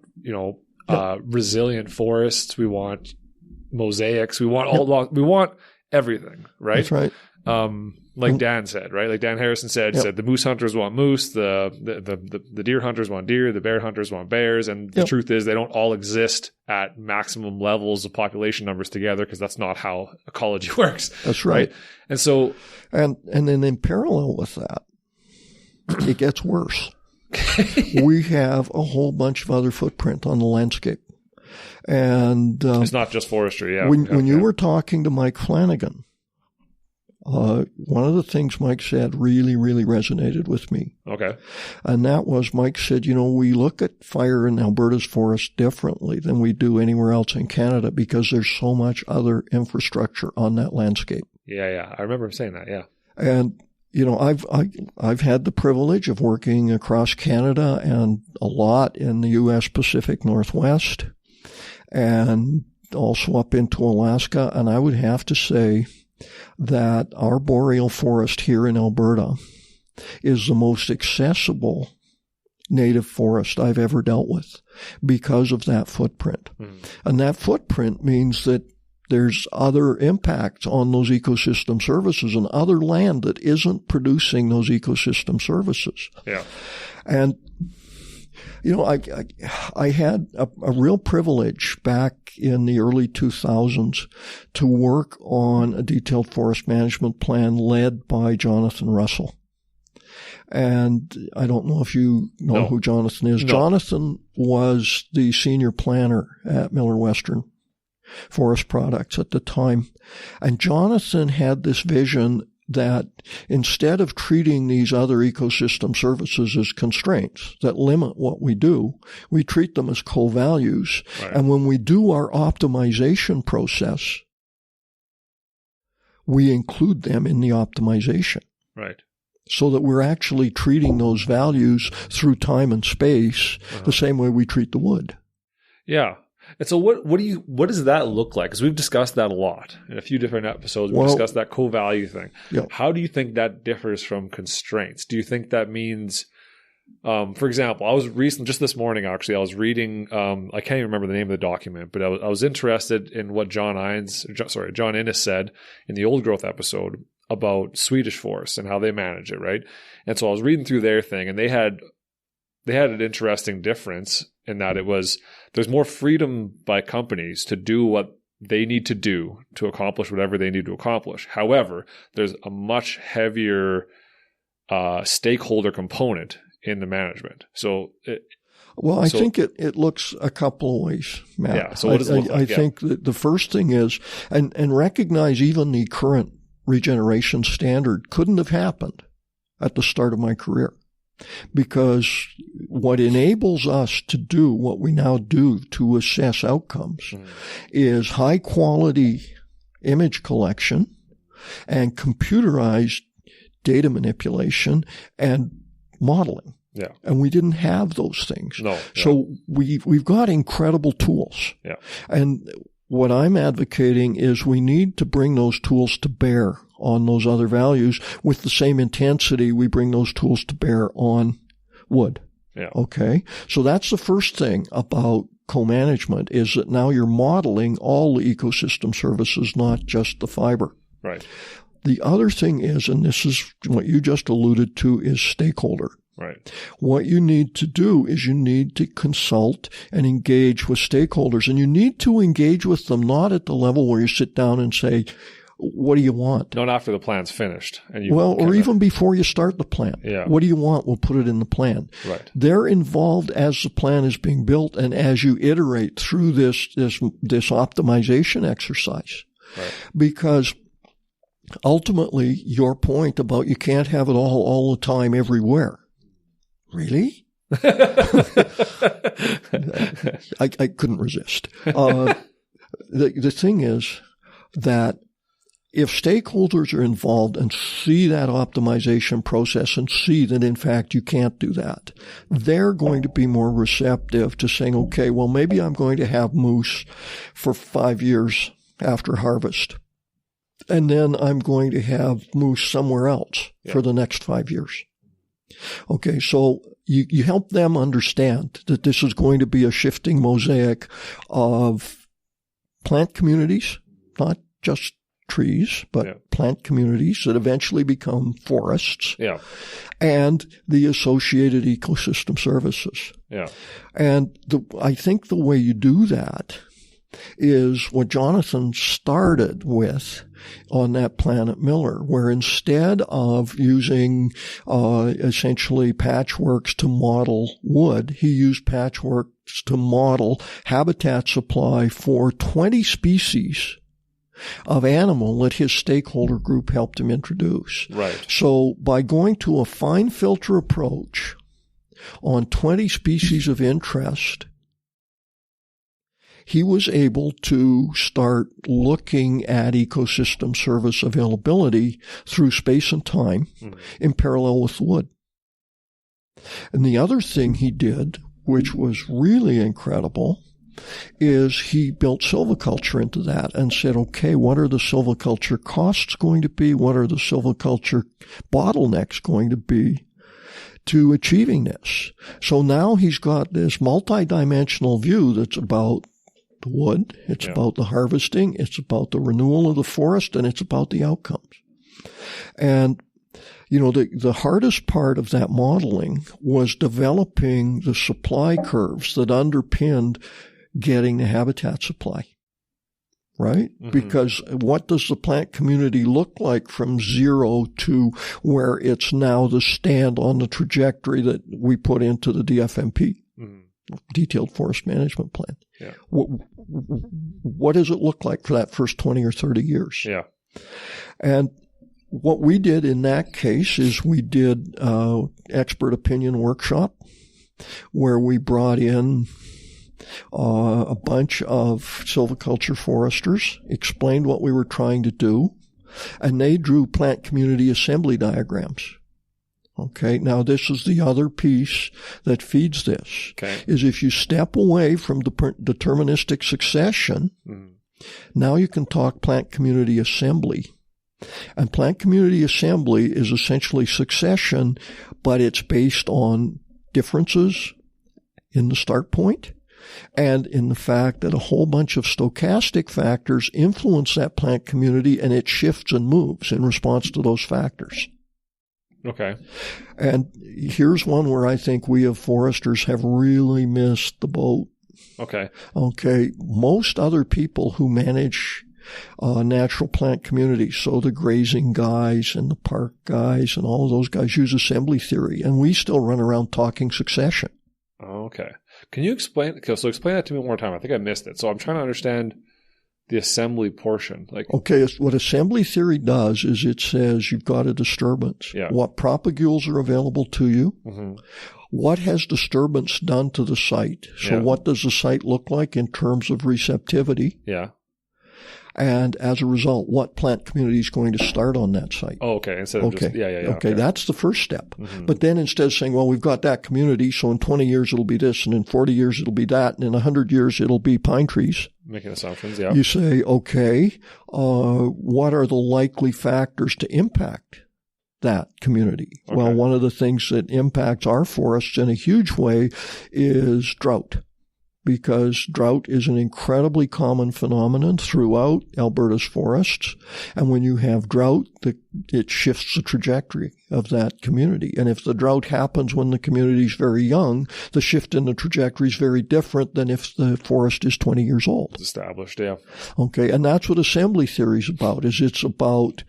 resilient forests. We want mosaics. We want we want everything, right? That's right. Like Dan said, right? Like Dan Harrison said, he said the moose hunters want moose, the deer hunters want deer, the bear hunters want bears, and the truth is they don't all exist at maximum levels of population numbers together because that's not how ecology works. That's right. And so, and then in parallel with that, it gets worse. We have a whole bunch of other footprint on the landscape, and it's not just forestry. Yeah. When you were talking to Mike Flanagan. One of the things Mike said really, really resonated with me. Okay. And that was, Mike said, we look at fire in Alberta's forest differently than we do anywhere else in Canada because there's so much other infrastructure on that landscape. Yeah. I remember him saying that, yeah. And, I've had the privilege of working across Canada and a lot in the U.S. Pacific Northwest and also up into Alaska. And I would have to say that our boreal forest here in Alberta is the most accessible native forest I've ever dealt with because of that footprint. And that footprint means that there's other impacts on those ecosystem services and other land that isn't producing those ecosystem services. Yeah. And I had a real privilege back in the early 2000s to work on a detailed forest management plan led by Jonathan Russell. And I don't know if you know who Jonathan is. No. Jonathan was the senior planner at Miller Western Forest Products at the time. And Jonathan had this vision that instead of treating these other ecosystem services as constraints that limit what we do, we treat them as co-values. Right. And when we do our optimization process, we include them in the optimization. Right. So that we're actually treating those values through time and space the same way we treat the wood. Yeah. And so what does that look like? Because we've discussed that a lot in a few different episodes. We've discussed that co-value thing. Yeah. How do you think that differs from constraints? Do you think that means, for example, I was just this morning, actually, I was reading, I can't even remember the name of the document, but I was interested in what John Innes said in the Old Growth episode about Swedish forests and how they manage it, right? And so I was reading through their thing, and they had an interesting difference in that there's more freedom by companies to do what they need to do to accomplish whatever they need to accomplish. However, there's a much heavier stakeholder component in the management. I think it looks a couple of ways, Matt. Yeah. So what does it look like? I think that the first thing is, and recognize even the current regeneration standard couldn't have happened at the start of my career. Because what enables us to do what we now do to assess outcomes is high quality image collection and computerized data manipulation and modeling. Yeah. And we didn't have those things. No. Yeah. So we've got incredible tools. Yeah. And what I'm advocating is we need to bring those tools to bear on those other values. With the same intensity, we bring those tools to bear on wood. Yeah. Okay. So that's the first thing about co-management, is that now you're modeling all the ecosystem services, not just the fiber. Right. The other thing is, and this is what you just alluded to, is stakeholder. Right. What you need to do is you need to consult and engage with stakeholders, and you need to engage with them not at the level where you sit down and say, what do you want? Not after the plan's finished. And or even before you start the plan. Yeah. What do you want? We'll put it in the plan. Right. They're involved as the plan is being built and as you iterate through this optimization exercise. Right. Because ultimately, your point about you can't have it all the time everywhere. Really? I couldn't resist. The thing is that if stakeholders are involved and see that optimization process and see that, in fact, you can't do that, they're going to be more receptive to saying, okay, well, maybe I'm going to have moose for 5 years after harvest, and then I'm going to have moose somewhere else for the next 5 years. Okay, so you help them understand that this is going to be a shifting mosaic of plant communities, not just trees, but plant communities that eventually become forests, and the associated ecosystem services. Yeah. And I think the way you do that is what Jonathan started with on that plan at Miller, where instead of using essentially patchworks to model wood, he used patchworks to model habitat supply for 20 species of animal that his stakeholder group helped him introduce. Right. So by going to a fine filter approach on 20 species of interest, he was able to start looking at ecosystem service availability through space and time in parallel with wood. And the other thing he did, which was really incredible, is he built silviculture into that and said, okay, what are the silviculture costs going to be? What are the silviculture bottlenecks going to be to achieving this? So now he's got this multidimensional view that's about the wood, it's about the harvesting, it's about the renewal of the forest, and it's about the outcomes. And you know, the hardest part of that modeling was developing the supply curves that underpinned getting the habitat supply, right? Mm-hmm. Because what does the plant community look like from zero to where it's now the stand on the trajectory that we put into the DFMP, Detailed Forest Management Plan? Yeah. What does it look like for that first 20 or 30 years? Yeah. And what we did in that case is we did expert opinion workshop where we brought in a bunch of silviculture foresters, explained what we were trying to do, and they drew plant community assembly diagrams. Okay, now this is the other piece that feeds this, is if you step away from the deterministic succession, now you can talk plant community assembly. And plant community assembly is essentially succession, but it's based on differences in the start point and in the fact that a whole bunch of stochastic factors influence that plant community, and it shifts and moves in response to those factors. Okay. And here's one where I think we as foresters have really missed the boat. Okay. Most other people who manage natural plant communities, so the grazing guys and the park guys and all of those guys, use assembly theory, and we still run around talking succession. Okay. Can you explain? So explain that to me one more time. I think I missed it. So I'm trying to understand the assembly portion. What assembly theory does is it says you've got a disturbance. Yeah. What propagules are available to you? Mm-hmm. What has disturbance done to the site? So what does the site look like in terms of receptivity? Yeah. And as a result, what plant community is going to start on that site? Oh, okay. Instead of just, Okay, that's the first step. But then instead of saying, well, we've got that community, so in 20 years it'll be this, and in 40 years it'll be that, and in 100 years it'll be pine trees. Making assumptions, yeah. You say, okay, what are the likely factors to impact that community? Okay. Well, one of the things that impacts our forests in a huge way is drought. Because drought is an incredibly common phenomenon throughout Alberta's forests. And when you have drought, it shifts the trajectory of that community. And if the drought happens when the community is very young, the shift in the trajectory is very different than if the forest is 20 years old. It's established, yeah. Okay, and that's what assembly theory is about, it's about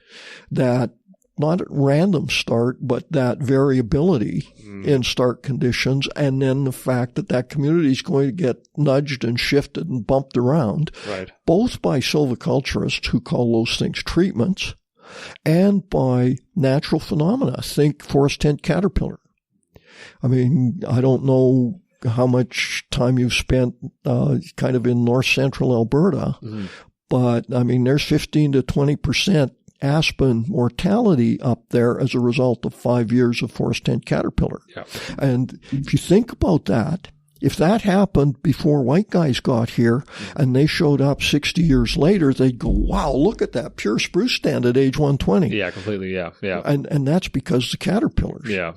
that not at random start, but that variability in start conditions, and then the fact that that community is going to get nudged and shifted and bumped around, right, both by silviculturists who call those things treatments, and by natural phenomena. Think forest tent caterpillar. I mean, I don't know how much time you've spent kind of in north central Alberta, but I mean, there's 15 to 20% aspen mortality up there as a result of 5 years of forest tent caterpillar. Yeah. And if you think about that, if that happened before white guys got here and they showed up 60 years later, they'd go, wow, look at that pure spruce stand at age 120. Yeah, completely. Yeah. Yeah. And that's because the caterpillars. Yeah.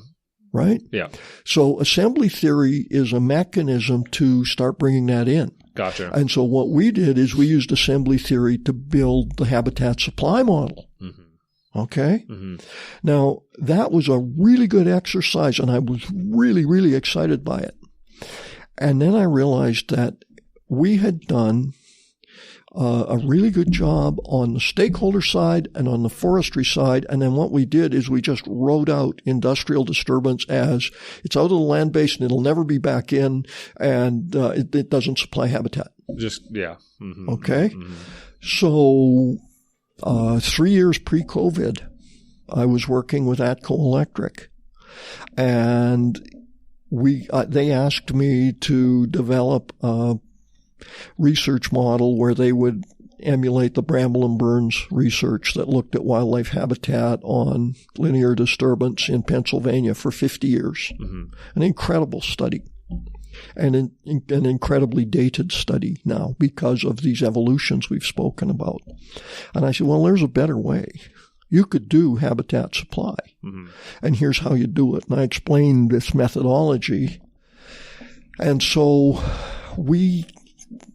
Right? Yeah. So assembly theory is a mechanism to start bringing that in. Gotcha. And so what we did is we used assembly theory to build the habitat supply model. Okay? Now, that was a really good exercise, and I was really, really excited by it. And then I realized that we had done a really good job on the stakeholder side and on the forestry side. And then what we did is we just wrote out industrial disturbance as it's out of the land base and it'll never be back in, and it doesn't supply habitat. Just, yeah. Okay? So 3 years pre-COVID, I was working with Atco Electric, and they asked me to develop a research model where they would emulate the Bramble and Burns research that looked at wildlife habitat on linear disturbance in Pennsylvania for 50 years. An incredible study. And an incredibly dated study now because of these evolutions we've spoken about. And I said, well, there's a better way. You could do habitat supply. And here's how you do it. And I explained this methodology. And so we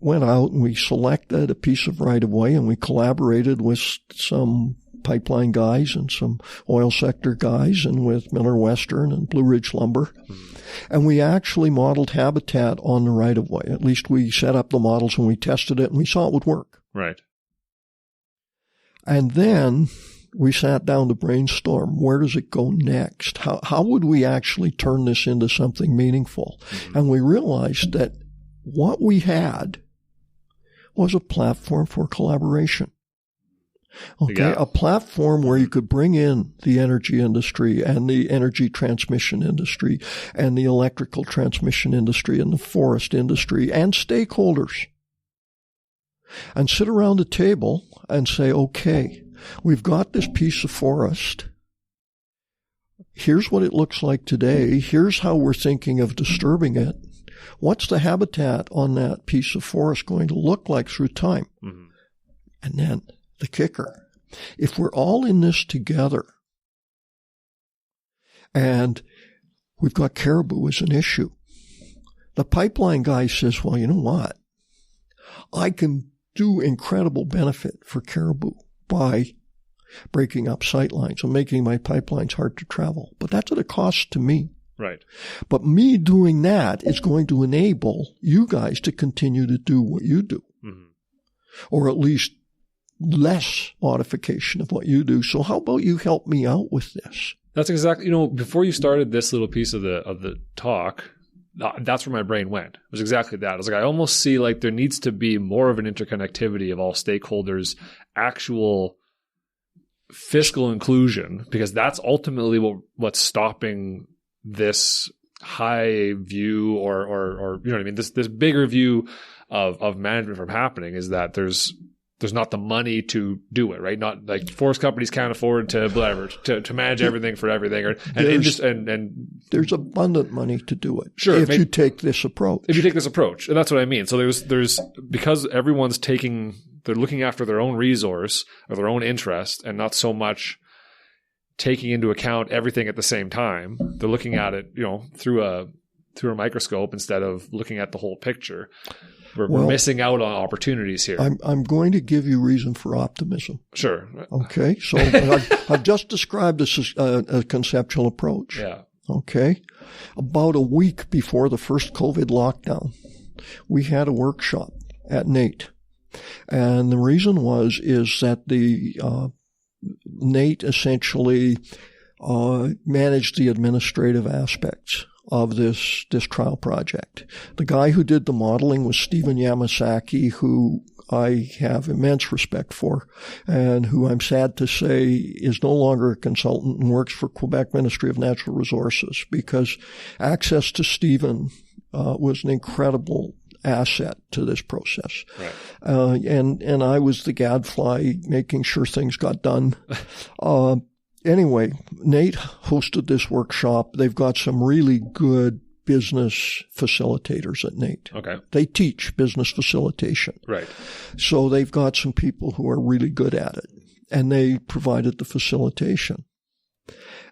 went out and we selected a piece of right-of-way, and we collaborated with some pipeline guys and some oil sector guys and with Miller Western and Blue Ridge Lumber. And we actually modeled habitat on the right-of-way. At least we set up the models and we tested it and we saw it would work. Right. And then we sat down to brainstorm, where does it go next? How would we actually turn this into something meaningful? And we realized that what we had was a platform for collaboration. Okay, yeah. A platform where you could bring in the energy industry and the energy transmission industry and the electrical transmission industry and the forest industry and stakeholders and sit around a table and say, okay, we've got this piece of forest. Here's what it looks like today. Here's how we're thinking of disturbing it. What's the habitat on that piece of forest going to look like through time? And then the kicker, if we're all in this together and we've got caribou as an issue, the pipeline guy says, well, you know what? I can do incredible benefit for caribou by breaking up sight lines and making my pipelines hard to travel. But that's at a cost to me. Right. But me doing that is going to enable you guys to continue to do what you do. Or at least less modification of what you do. So how about you help me out with this? That's exactly, before you started this little piece of the talk, that's where my brain went. It was exactly that. I was like, I almost see like there needs to be more of an interconnectivity of all stakeholders, actual fiscal inclusion, because that's ultimately what's stopping this high view or you know what I mean, this bigger view of management from happening, is that there's there's not the money to do it, right? Not like forest companies can't afford to whatever to manage everything for everything, and there's abundant money to do it. Sure, if you take this approach. If you take this approach, and that's what I mean. So there's because everyone's they're looking after their own resource or their own interest, and not so much taking into account everything at the same time. They're looking at it, through a microscope instead of looking at the whole picture. We're missing out on opportunities here. I'm going to give you reason for optimism. Sure. Okay. So I've just described this as a conceptual approach. Yeah. Okay. About a week before the first COVID lockdown, we had a workshop at NATE. And the reason is that the NATE essentially managed the administrative aspects of this trial project. The guy who did the modeling was Stephen Yamasaki, who I have immense respect for, and who I'm sad to say is no longer a consultant and works for Quebec Ministry of Natural Resources, because access to Stephen was an incredible asset to this process. Right. And I was the gadfly making sure things got done. Anyway, NATE hosted this workshop. They've got some really good business facilitators at NATE. Okay. They teach business facilitation. Right. So they've got some people who are really good at it, and they provided the facilitation.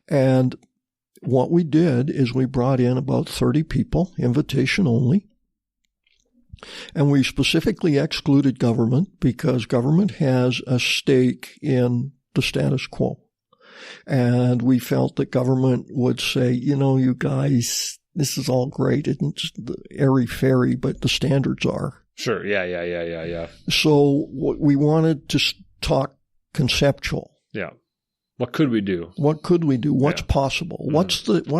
And what we did is we brought in about 30 people, invitation only. And we specifically excluded government because government has a stake in the status quo. And we felt that government would say, you guys, this is all great. It's just airy-fairy, but the standards are. Sure. Yeah. So we wanted to talk conceptual. Yeah. What could we do? What's possible? Mm-hmm.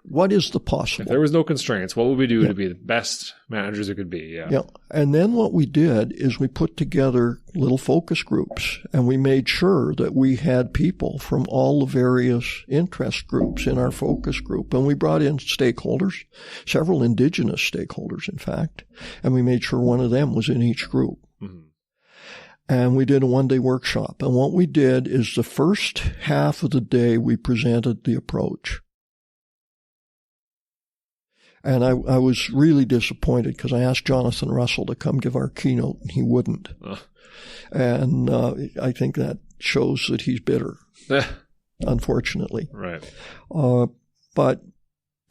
What is the possible? If there was no constraints, what would we do to be the best managers it could be? Yeah. And then what we did is we put together little focus groups, and we made sure that we had people from all the various interest groups in our focus group. And we brought in stakeholders, several indigenous stakeholders, in fact, and we made sure one of them was in each group. Mm-hmm. And we did a one-day workshop. And what we did is the first half of the day we presented the approach. And I was really disappointed because I asked Jonathan Russell to come give our keynote, and he wouldn't. And I think that shows that he's bitter, unfortunately. Right. But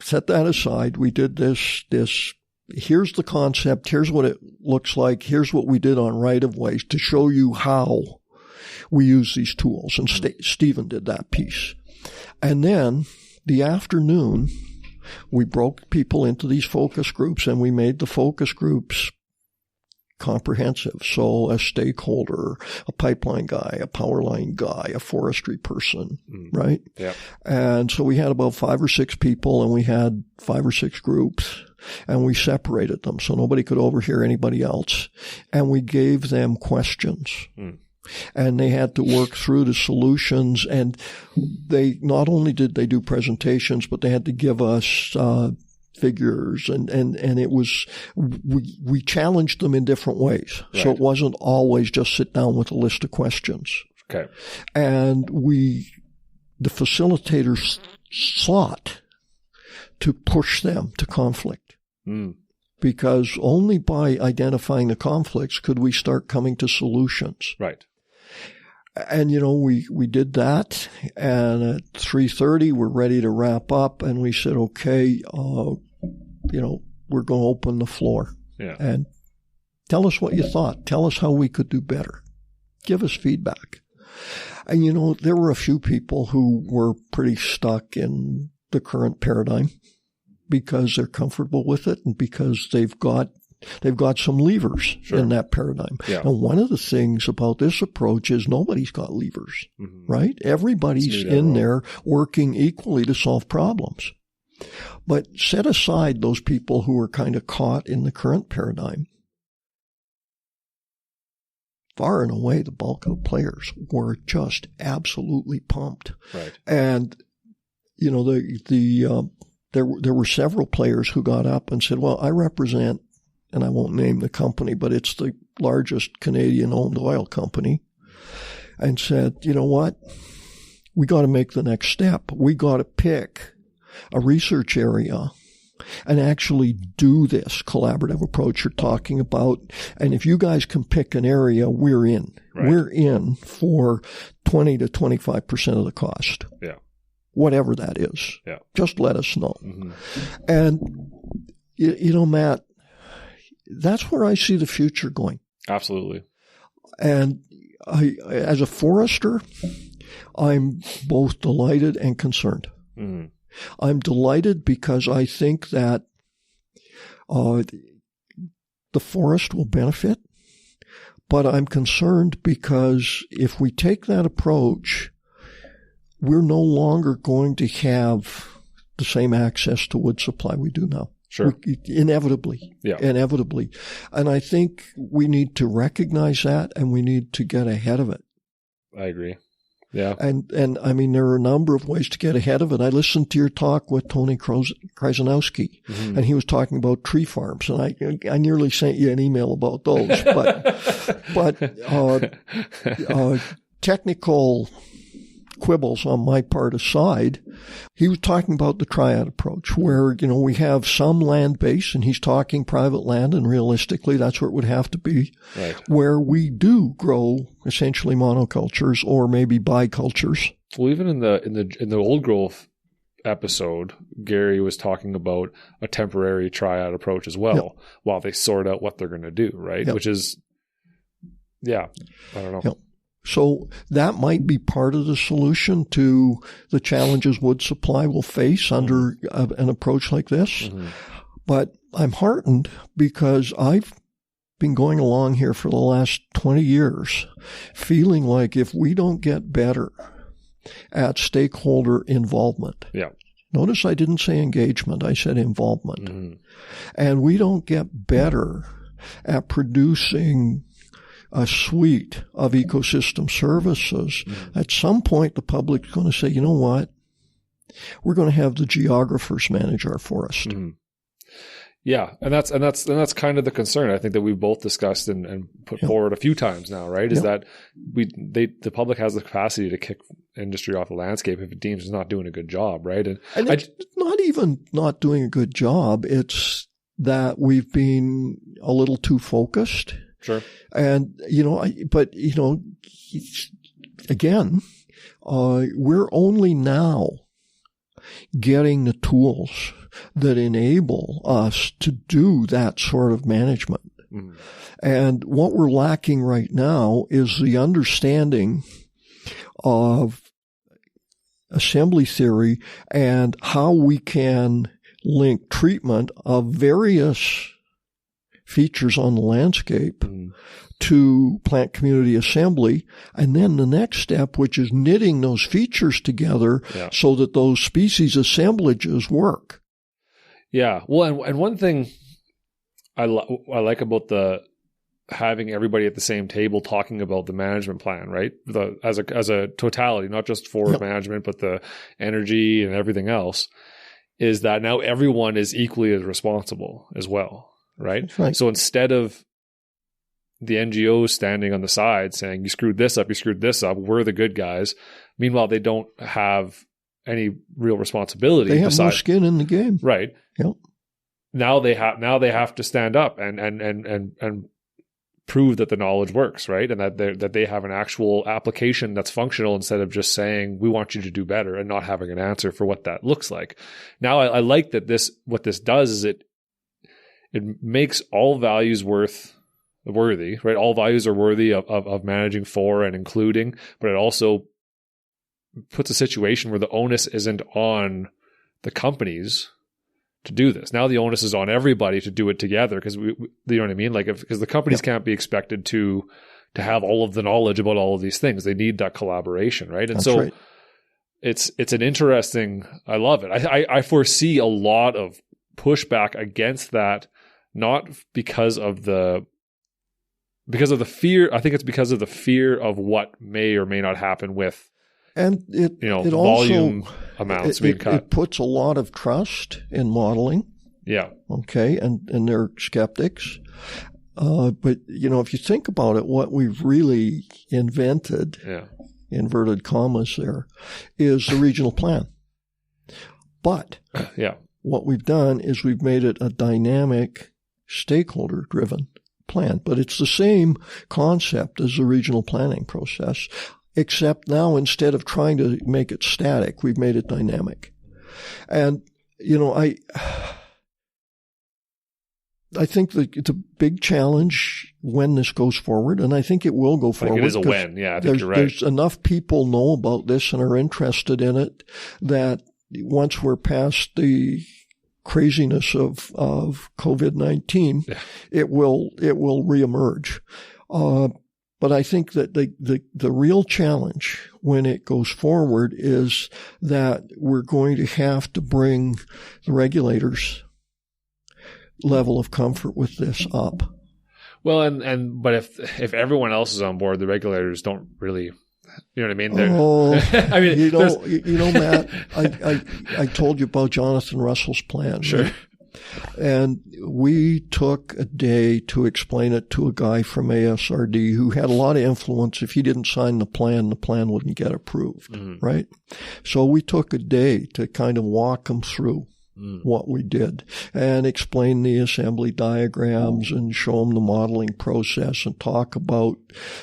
set that aside. We did this. Here's the concept. Here's what it looks like. Here's what we did on right-of-ways to show you how we use these tools. And Stephen did that piece. And then the afternoon, we broke people into these focus groups, and we made the focus groups comprehensive. So a stakeholder, a pipeline guy, a power line guy, a forestry person, right? Yeah. And so we had about 5 or 6 people, and we had 5 or 6 groups, and we separated them so nobody could overhear anybody else. And we gave them questions. And they had to work through the solutions, and they not only did they do presentations, but they had to give us figures, and it was we challenged them in different ways. Right. So it wasn't always just sit down with a list of questions. Okay. And the facilitators sought to push them to conflict. Because only by identifying the conflicts could we start coming to solutions. Going And, we did that. And at 3:30, we're ready to wrap up. And we said, okay, we're going to open the floor. Yeah. And tell us what you thought. Tell us how we could do better. Give us feedback. And, there were a few people who were pretty stuck in the current paradigm because they're comfortable with it and because they've got some levers in that paradigm. Yeah. And one of the things about this approach is nobody's got levers, right? Everybody's in there working equally to solve problems. But set aside those people who are kind of caught in the current paradigm. Far and away, the bulk of the players were just absolutely pumped. Right. And, there were several players who got up and said, well, I represent, and I won't name the company, but it's the largest Canadian-owned oil company, and said, you know what? We got to make the next step. We got to pick a research area and actually do this collaborative approach you're talking about. And if you guys can pick an area, we're in. Right. We're in for 20 to 25% of the cost. Yeah. Whatever that is. Yeah. Just let us know. And, you know, Matt, that's where I see the future going. Absolutely. And I, as a forester, I'm both delighted and concerned. I'm delighted because I think that the forest will benefit, but I'm concerned because if we take that approach, we're no longer going to have the same access to wood supply we do now. Sure. Inevitably. Yeah. Inevitably. And I think we need to recognize that and we need to get ahead of it. I agree. Yeah. And I mean, there are a number of ways to get ahead of it. I listened to your talk with Tony Krzyzanowski, and he was talking about tree farms, and I nearly sent you an email about those, but technical quibbles on my part aside, he was talking about the triad approach where, you know, we have some land base, and he's talking private land, and realistically that's where it would have to be, right, where we do grow essentially monocultures or maybe bicultures. Well, even in the old growth episode, Gary was talking about a temporary triad approach as well, while they sort out what they're going to do, right? Which is, I don't know. So that might be part of the solution to the challenges wood supply will face under an approach like this. But I'm heartened because I've been going along here for the last 20 years feeling like if we don't get better at stakeholder involvement. Notice I didn't say engagement, I said involvement. And we don't get better at producing a suite of ecosystem services, at some point the public's going to say, you know what? We're going to have the geographers manage our forest. Yeah, and that's kind of the concern I think that we've both discussed and put forward a few times now, right? Is that the public has the capacity to kick industry off the landscape if it deems it's not doing a good job, right? And it's not even not doing a good job. It's that we've been a little too focused. Sure. And, again, we're only now getting the tools that enable us to do that sort of management. And what we're lacking right now is the understanding of assembly theory and how we can link treatment of various features on the landscape to plant community assembly. And then the next step, which is knitting those features together so that those species assemblages work. Yeah. Well, and one thing I like about the having everybody at the same table talking about the management plan, right? As a totality, not just forest management, but the energy and everything else, is that now everyone is equally as responsible as well. Right? So instead of the NGOs standing on the side saying, you screwed this up, we're the good guys. Meanwhile, they don't have any real responsibility. They have no skin in the game. Right. Now they have to stand up and prove that the knowledge works, right? And that they have an actual application that's functional instead of just saying, we want you to do better and not having an answer for what that looks like. Now I like that what this does is it makes all values worthy, right? All values are worthy of managing for and including, but it also puts a situation where the onus isn't on the companies to do this. Now the onus is on everybody to do it together because you know what I mean? Like because the companies can't be expected to have all of the knowledge about all of these things. They need that collaboration, right? And That's right. It's an interesting, I love it. I foresee a lot of pushback against that. Not because of the fear. I think it's because of the fear of what may or may not happen with, and it volume also, amounts being cut. It puts a lot of trust in modeling. Yeah. Okay, and they're skeptics, But, if you think about it, what we've really invented, inverted commas there, is the regional plan. But what we've done is we've made it a dynamic, stakeholder-driven plan. But it's the same concept as the regional planning process, except now instead of trying to make it static, we've made it dynamic. And, I think it's a big challenge when this goes forward, and I think it will go forward. I think it is a when. Yeah, I think you're right. There's enough people know about this and are interested in it that once we're past the craziness of COVID-19, it will reemerge. But I think that the real challenge when it goes forward is that we're going to have to bring the regulators' level of comfort with this up. Well, but if everyone else is on board, the regulators don't really, you know what I mean? I mean, Matt, I told you about Jonathan Russell's plan. Sure. Right? And we took a day to explain it to a guy from ASRD who had a lot of influence. If he didn't sign the plan wouldn't get approved, right? So we took a day to kind of walk him through what we did and explain the assembly diagrams and show them the modeling process and talk about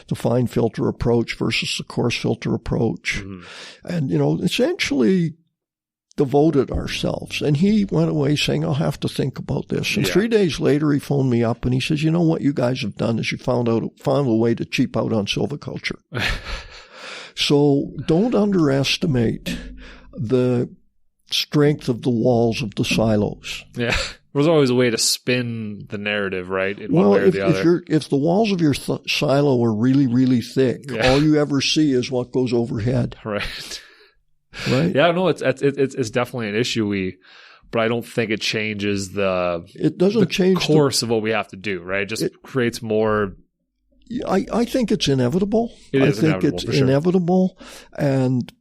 the fine filter approach versus the coarse filter approach. And, essentially devoted ourselves. And he went away saying, I'll have to think about this. And 3 days later, he phoned me up and he says, what you guys have done is you found a way to cheap out on silviculture. So don't underestimate the strength of the walls of the silos. Yeah. There's always a way to spin the narrative, right? In one way or the other. If the walls of your silo are really, really thick, all you ever see is what goes overhead. Right. Right? Yeah, no, it's definitely an issue but I don't think it changes the course of what we have to do, right? It just creates more. I think it's inevitable. I think it's inevitable. And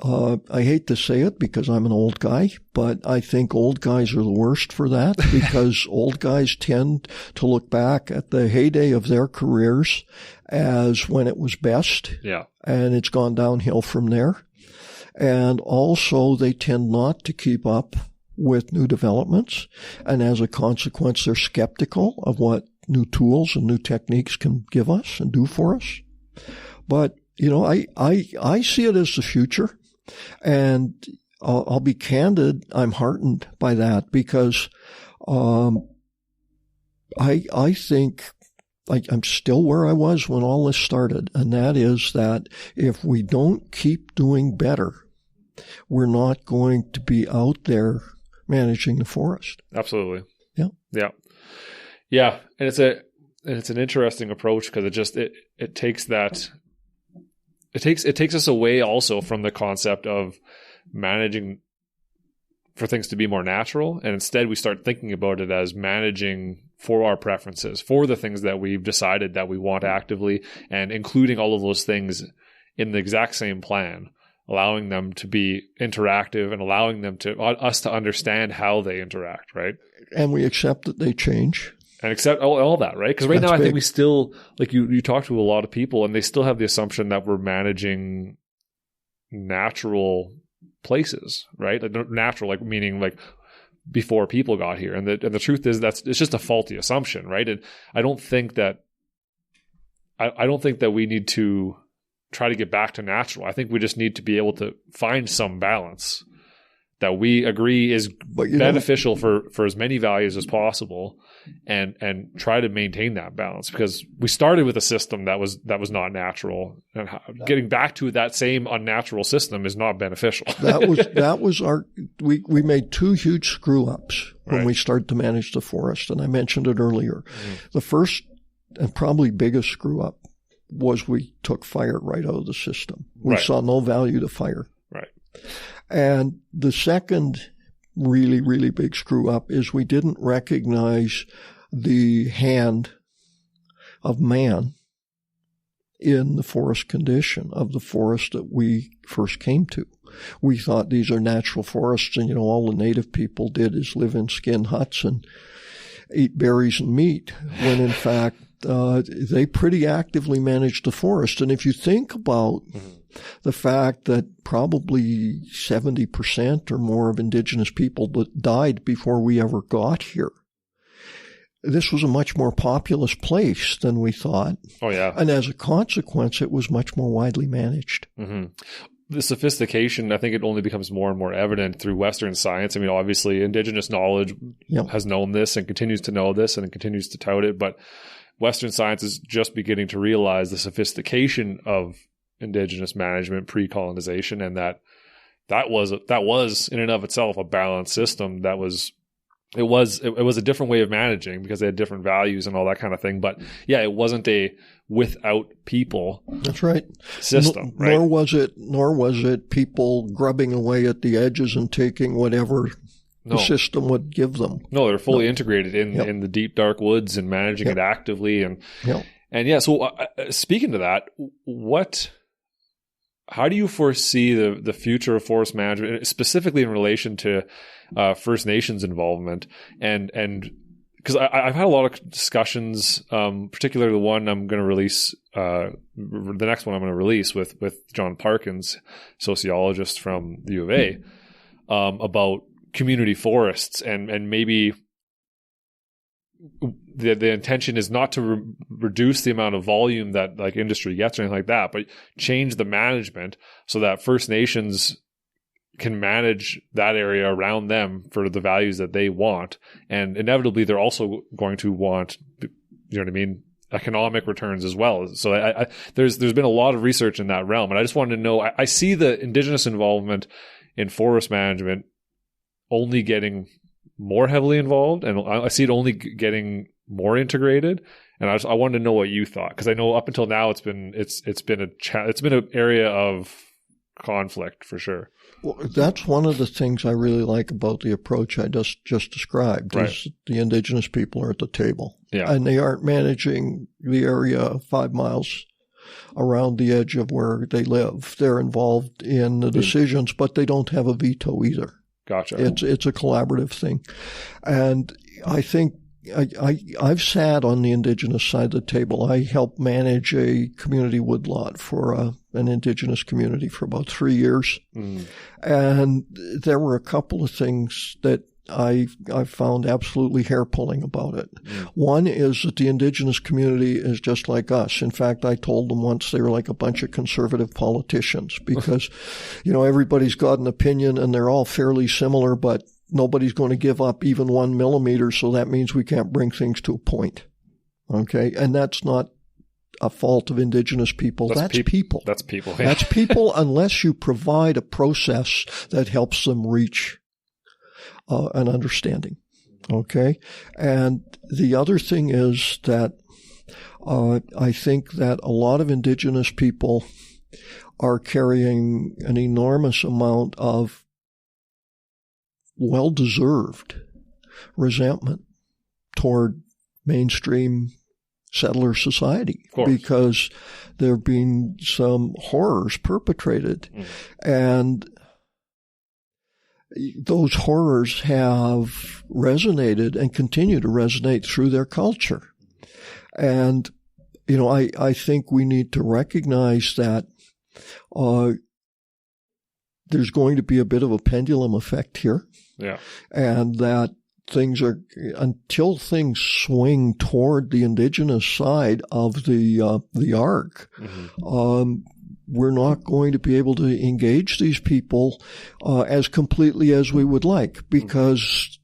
I hate to say it because I'm an old guy, but I think old guys are the worst for that because old guys tend to look back at the heyday of their careers as when it was best. Yeah. And it's gone downhill from there. And also they tend not to keep up with new developments. And as a consequence, they're skeptical of what new tools and new techniques can give us and do for us. But I see it as the future, and I'll be candid. I'm heartened by that because I think I'm still where I was when all this started, and that is that if we don't keep doing better, we're not going to be out there managing the forest. Absolutely. Yeah. Yeah. Yeah, and it's an interesting approach because it takes that. It takes us away also from the concept of managing for things to be more natural. And instead we start thinking about it as managing for our preferences, for the things that we've decided that we want actively, and including all of those things in the exact same plan, allowing them to be interactive and allowing them us to understand how they interact, right? And we accept that they change. And accept all that, right? Because now I think we still, like you talk to a lot of people and they still have the assumption that we're managing natural places, right? Like natural, like meaning like before people got here. And the truth is it's just a faulty assumption, right? And I don't think that we need to try to get back to natural. I think we just need to be able to find some balance that we agree is beneficial for as many values as possible, and try to maintain that balance, because we started with a system that was not natural, and getting back to that same unnatural system is not beneficial. that was we made two huge screw ups when we started to manage the forest, and I mentioned it earlier. The first and probably biggest screw up was we took fire right out of the system. We saw no value to fire. Right. And the second really, really big screw up is we didn't recognize the hand of man in the forest condition of the forest that we first came to. We thought these are natural forests, and all the native people did is live in skin huts eat berries and meat, when in fact they pretty actively manage the forest. And if you think about the fact that probably 70% or more of indigenous people that died before we ever got here, this was a much more populous place than we thought. Oh, yeah. And as a consequence, it was much more widely managed. Mm-hmm. The sophistication, I think it only becomes more and more evident through Western science. I mean, obviously, indigenous knowledge has known this and continues to know this and continues to tout it. But Western science is just beginning to realize the sophistication of indigenous management pre-colonization, and that was in and of itself a balanced system. It was a different way of managing because they had different values and all that kind of thing. But yeah, it wasn't a without people. That's right. System. Right? Nor was it people grubbing away at the edges and taking whatever the system would give them. No, they're fully integrated in the deep dark woods and managing it actively. And so speaking to that, how do you foresee the future of forest management, specifically in relation to First Nations involvement? And because I've had a lot of discussions, particularly the one I'm going to release, the next one I'm going to release with John Parkins, sociologist from the U of A, about community forests, and maybe the intention is not to reduce the amount of volume that like industry gets or anything like that, but change the management so that First Nations can manage that area around them for the values that they want. And inevitably they're also going to want, you know what I mean, economic returns as well. So there's been a lot of research in that realm. And I just wanted to know, I see the indigenous involvement in forest management only getting more heavily involved, and I see it only getting more integrated. And I wanted to know what you thought, because I know up until now it's been an area of conflict for sure. Well, that's one of the things I really like about the approach I just described. Right. Is the indigenous people are at the table, and they aren't managing the area 5 miles around the edge of where they live. They're involved in the decisions, but they don't have a veto either. Gotcha. It's a collaborative thing. And I think I've sat on the indigenous side of the table. I helped manage a community woodlot for an indigenous community for about 3 years. Mm. And there were a couple of things that I found absolutely hair-pulling about it. Mm. One is that the indigenous community is just like us. In fact, I told them once they were like a bunch of conservative politicians because, everybody's got an opinion and they're all fairly similar, but nobody's going to give up even 1 millimeter, so that means we can't bring things to a point. Okay? And that's not a fault of indigenous people. That's people. That's people. Yeah. That's people unless you provide a process that helps them reach an understanding. Okay? And the other thing is that I think that a lot of indigenous people are carrying an enormous amount of well-deserved resentment toward mainstream settler society because there have been some horrors perpetrated. Mm. And those horrors have resonated and continue to resonate through their culture. And, I think we need to recognize that there's going to be a bit of a pendulum effect here. Yeah. And that until things swing toward the indigenous side of the arc, mm-hmm. We're not going to be able to engage these people as completely as we would like, because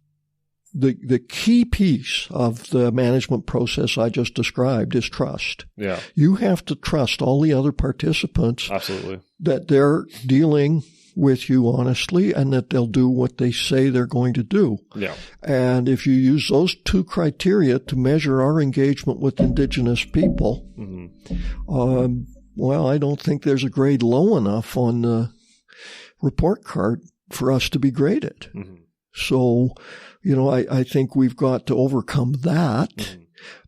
the key piece of the management process I just described is trust. Yeah. You have to trust all the other participants. Absolutely. That they're dealing with you honestly and that they'll do what they say they're going to do. Yeah. And if you use those two criteria to measure our engagement with indigenous people, mm-hmm. I don't think there's a grade low enough on the report card for us to be graded. Mm-hmm. So, I think we've got to overcome that mm-hmm.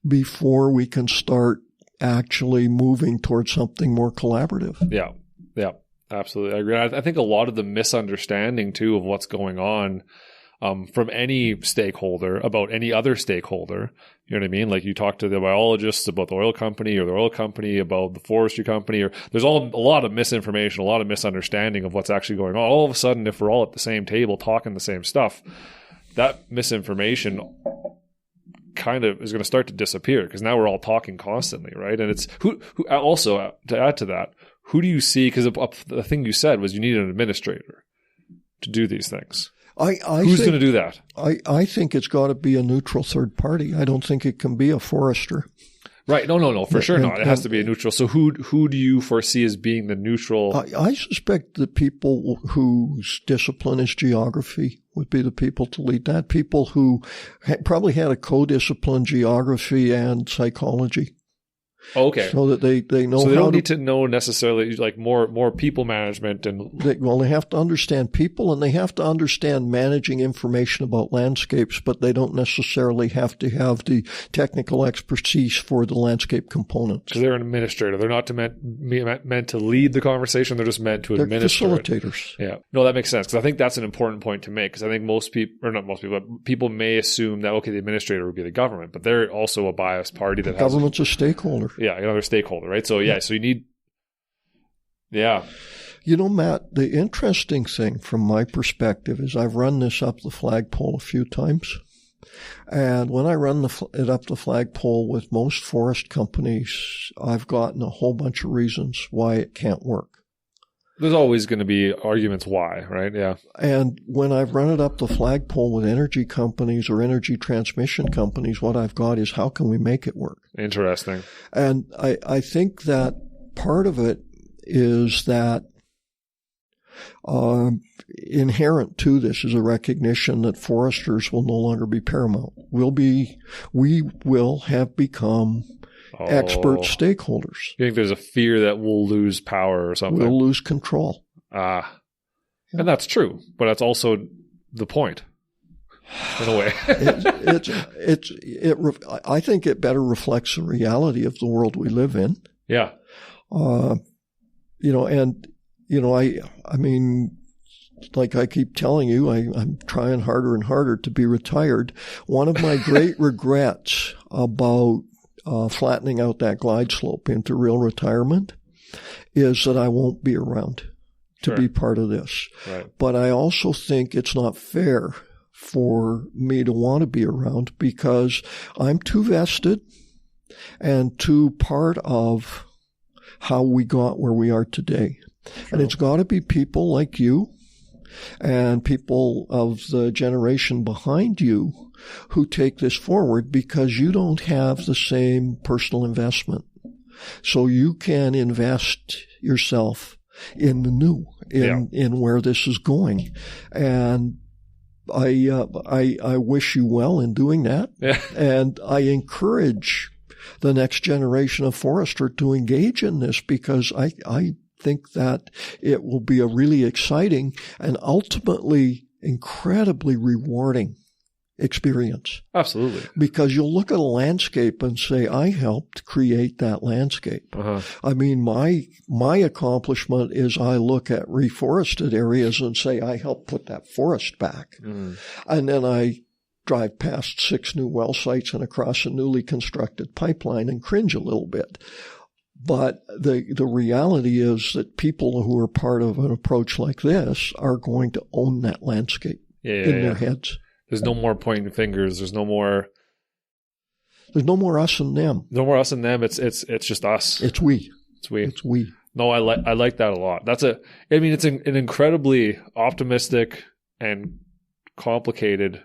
before we can start actually moving towards something more collaborative. Yeah. Yeah. Absolutely. I agree. I think a lot of the misunderstanding too of what's going on from any stakeholder about any other stakeholder. You know what I mean? Like you talk to the biologists about the oil company or the oil company about the forestry company, or there's a lot of misinformation, a lot of misunderstanding of what's actually going on. All of a sudden, if we're all at the same table talking the same stuff, that misinformation kind of is going to start to disappear because now we're all talking constantly, right? And it's who also, to add to that, who do you see? Because the thing you said was you need an administrator to do these things. Who's going to do that? I think it's got to be a neutral third party. I don't think it can be a forester. Right. No, for sure not. It has to be a neutral. So who do you foresee as being the neutral? I suspect the people whose discipline is geography would be the people to lead that. People who probably had a co-discipline, geography and psychology. Okay. So that they know. So they don't need to know necessarily like more people management and. They have to understand people and they have to understand managing information about landscapes, but they don't necessarily have to have the technical expertise for the landscape components. Because they're an administrator. They're not meant to lead the conversation. They're just meant to administer. They're facilitators. Yeah. No, that makes sense. Because I think that's an important point to make. Because I think most people, or not most people, but people may assume that, okay, the administrator would be the government, but they're also a biased party that government's a stakeholder. Yeah, another stakeholder, right? So so you need, yeah. You know, Matt, the interesting thing from my perspective is I've run this up the flagpole a few times. And when I run it up the flagpole with most forest companies, I've gotten a whole bunch of reasons why it can't work. There's always going to be arguments why, right? Yeah. And when I've run it up the flagpole with energy companies or energy transmission companies, what I've got is how can we make it work? Interesting. And I think that part of it is that inherent to this is a recognition that foresters will no longer be paramount. We will have become expert stakeholders. You think there's a fear that we'll lose power or something? We'll lose control. And that's true, but that's also the point, in a way. I think it better reflects the reality of the world we live in. Yeah. I mean, like I keep telling you, I'm trying harder and harder to be retired. One of my great regrets about flattening out that glide slope into real retirement is that I won't be around to be part of this. Right. But I also think it's not fair for me to want to be around because I'm too vested and too part of how we got where we are today. True. And it's got to be people like you and people of the generation behind you who take this forward because you don't have the same personal investment. So you can invest yourself in the new, in where this is going. And I wish you well in doing that. Yeah. And I encourage the next generation of forester to engage in this because I think that it will be a really exciting and ultimately incredibly rewarding experience. Absolutely. Because you'll look at a landscape and say, I helped create that landscape. Uh-huh. I mean, my accomplishment is I look at reforested areas and say, I helped put that forest back. Mm. And then I drive past 6 new well sites and across a newly constructed pipeline and cringe a little bit. But the reality is that people who are part of an approach like this are going to own that landscape in their heads. There's no more pointing fingers. There's no more us and them. No more us and them. It's just us. It's we. It's we. It's we. No, I like that a lot. It's an incredibly optimistic and complicated.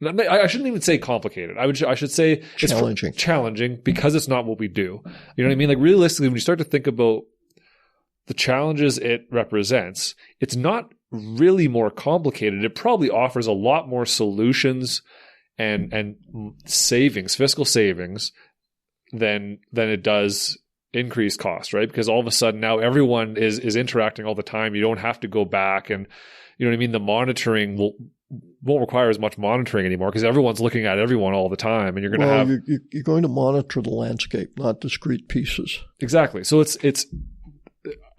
I shouldn't even say complicated. I should say challenging. It's challenging because it's not what we do. You know what I mean? Like realistically, when you start to think about the challenges it represents, it's not really more complicated. It probably offers a lot more solutions and savings, fiscal savings, than it does increased cost, right? Because all of a sudden now everyone is interacting all the time. You don't have to go back and, you know what I mean? The monitoring won't require as much monitoring anymore because everyone's looking at everyone all the time, and you're going to have you're going to monitor the landscape, not discrete pieces. Exactly. So it's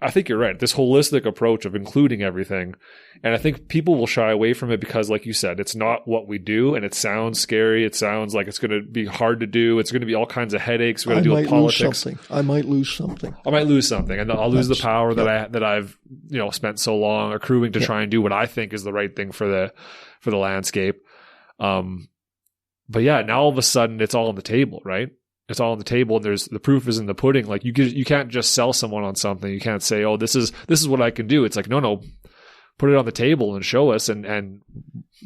I think you're right. This holistic approach of including everything. And I think people will shy away from it because, like you said, it's not what we do, and it sounds scary. It sounds like it's going to be hard to do. It's going to be all kinds of headaches. We're going to deal with politics. I might lose something. And I'll lose the power that I've spent so long accruing to try and do what I think is the right thing for the landscape. But yeah, now all of a sudden it's all on the table, right? It's all on the table, and the proof is in the pudding. Like you can't just sell someone on something. You can't say, "Oh, this is what I can do." It's like, no, put it on the table and show us. And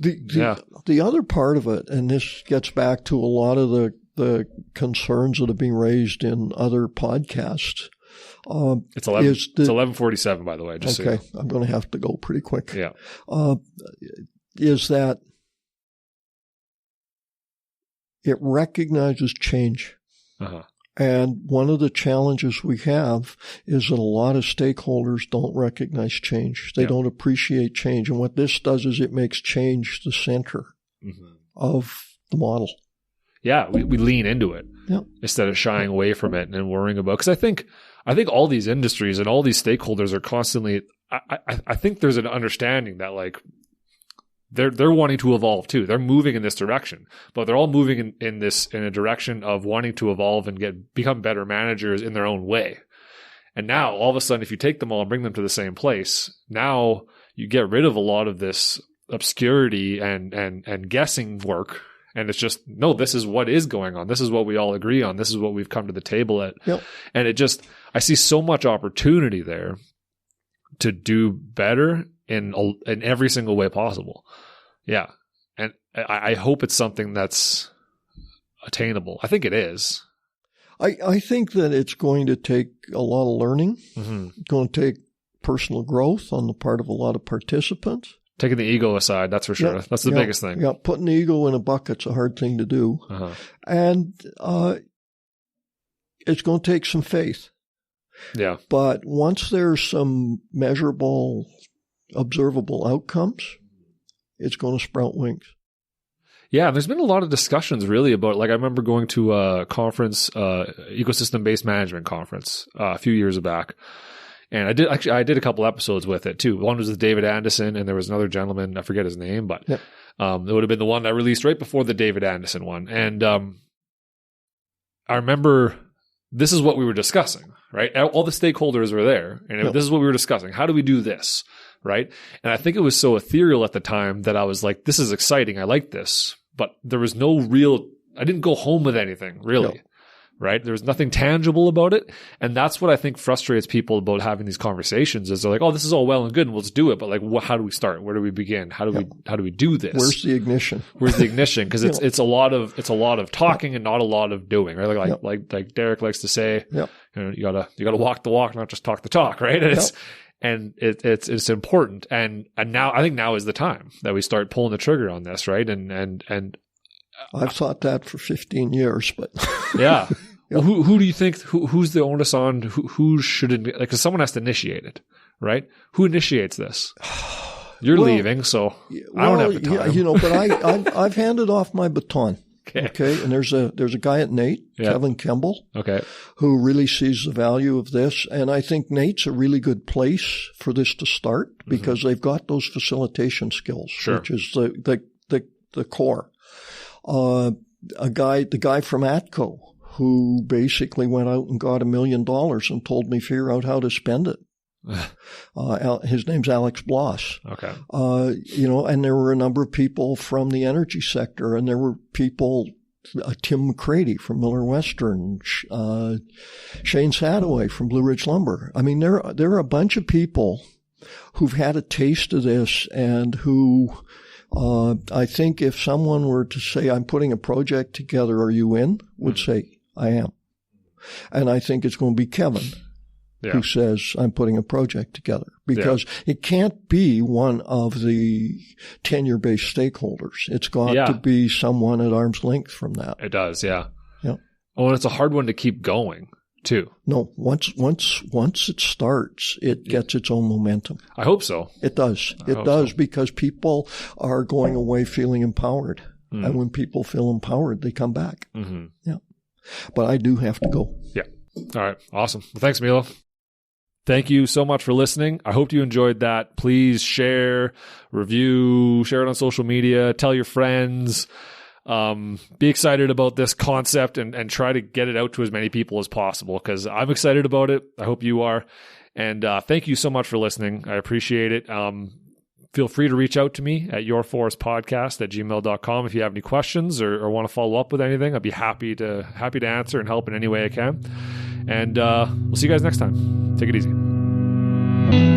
the other part of it, and this gets back to a lot of the concerns that have been raised in other podcasts. It's 11:47, by the way. Just okay, so you know. I'm going to have to go pretty quick. Yeah, is that it recognizes change. Uh-huh. And one of the challenges we have is that a lot of stakeholders don't recognize change. They don't appreciate change. And what this does is it makes change the center of the model. Yeah, we lean into it instead of shying away from it and worrying about. Because I think all these industries and all these stakeholders are constantly. I think there's an understanding that like they're wanting to evolve too. They're moving in this direction, but they're all moving in a direction of wanting to evolve and become better managers in their own way. And now all of a sudden, if you take them all and bring them to the same place, now you get rid of a lot of this obscurity and guessing work. And it's just, no, this is what is going on. This is what we all agree on. This is what we've come to the table at. Yep. And I see so much opportunity there to do better in every single way possible. Yeah. And I hope it's something that's attainable. I think it is. I think that it's going to take a lot of learning. Mm-hmm. It's going to take personal growth on the part of a lot of participants. Taking the ego aside, that's for sure. That's the biggest thing. Yeah, putting the ego in a bucket's a hard thing to do. Uh-huh. And it's going to take some faith. Yeah. But once there's some measurable, observable outcomes, it's going to sprout wings. Yeah, there's been a lot of discussions really about, like, I remember going to a conference, ecosystem-based management conference a few years back. And I did a couple episodes with it too. One was with David Anderson, and there was another gentleman, I forget his name, but it would have been the one I released right before the David Anderson one. And I remember this is what we were discussing, right? All the stakeholders were there, and this is what we were discussing. How do we do this, right? And I think it was so ethereal at the time that I was like, this is exciting. I like this. But there was no real – I didn't go home with anything, really. Right? There's nothing tangible about it. And that's what I think frustrates people about having these conversations is they're like, oh, this is all well and good and let's do it. But like, how do we start? Where do we begin? How do we do this? Where's the ignition? Cause it's a lot of talking and not a lot of doing, right? Like Derek likes to say, you gotta walk the walk, not just talk the talk, right? And it's important. And now I think now is the time that we start pulling the trigger on this, right? And I've thought that for 15 years, but yeah. Well, who do you think, who's the onus on, who should, like, cause someone has to initiate it, right? Who initiates this? You're leaving, so I don't have the time. But I've handed off my baton. Okay. And there's a guy at NATE, Kevin Kimball, who really sees the value of this. And I think NATE's a really good place for this to start because they've got those facilitation skills, which is the core. The guy from ATCO who basically went out and got $1 million and told me figure out how to spend it. His name's Alex Bloss. Okay. And there were a number of people from the energy sector, and there were people, Tim McCready from Miller Western, Shane Sadoway from Blue Ridge Lumber. I mean, there are a bunch of people who've had a taste of this and who, I think if someone were to say, I'm putting a project together, are you in? Would say, I am. And I think it's going to be Kevin who says, I'm putting a project together. Because it can't be one of the tenure-based stakeholders. It's got to be someone at arm's length from that. It does, yeah. Oh, and it's a hard one to keep going, too. No, once it starts, it gets its own momentum. I hope so. It does. It does because people are going away feeling empowered. And when people feel empowered, they come back. Yeah. But I do have to go. Yeah. All right. Awesome. Well, thanks, Milo. Thank you so much for listening. I hope you enjoyed that. Please share, review, share it on social media, tell your friends. Be excited about this concept and try to get it out to as many people as possible, because I'm excited about it. I hope you are. And thank you so much for listening. I appreciate it. Feel free to reach out to me at yourforestpodcast@gmail.com if you have any questions or want to follow up with anything. I'd be happy to answer and help in any way I can. And we'll see you guys next time. Take it easy.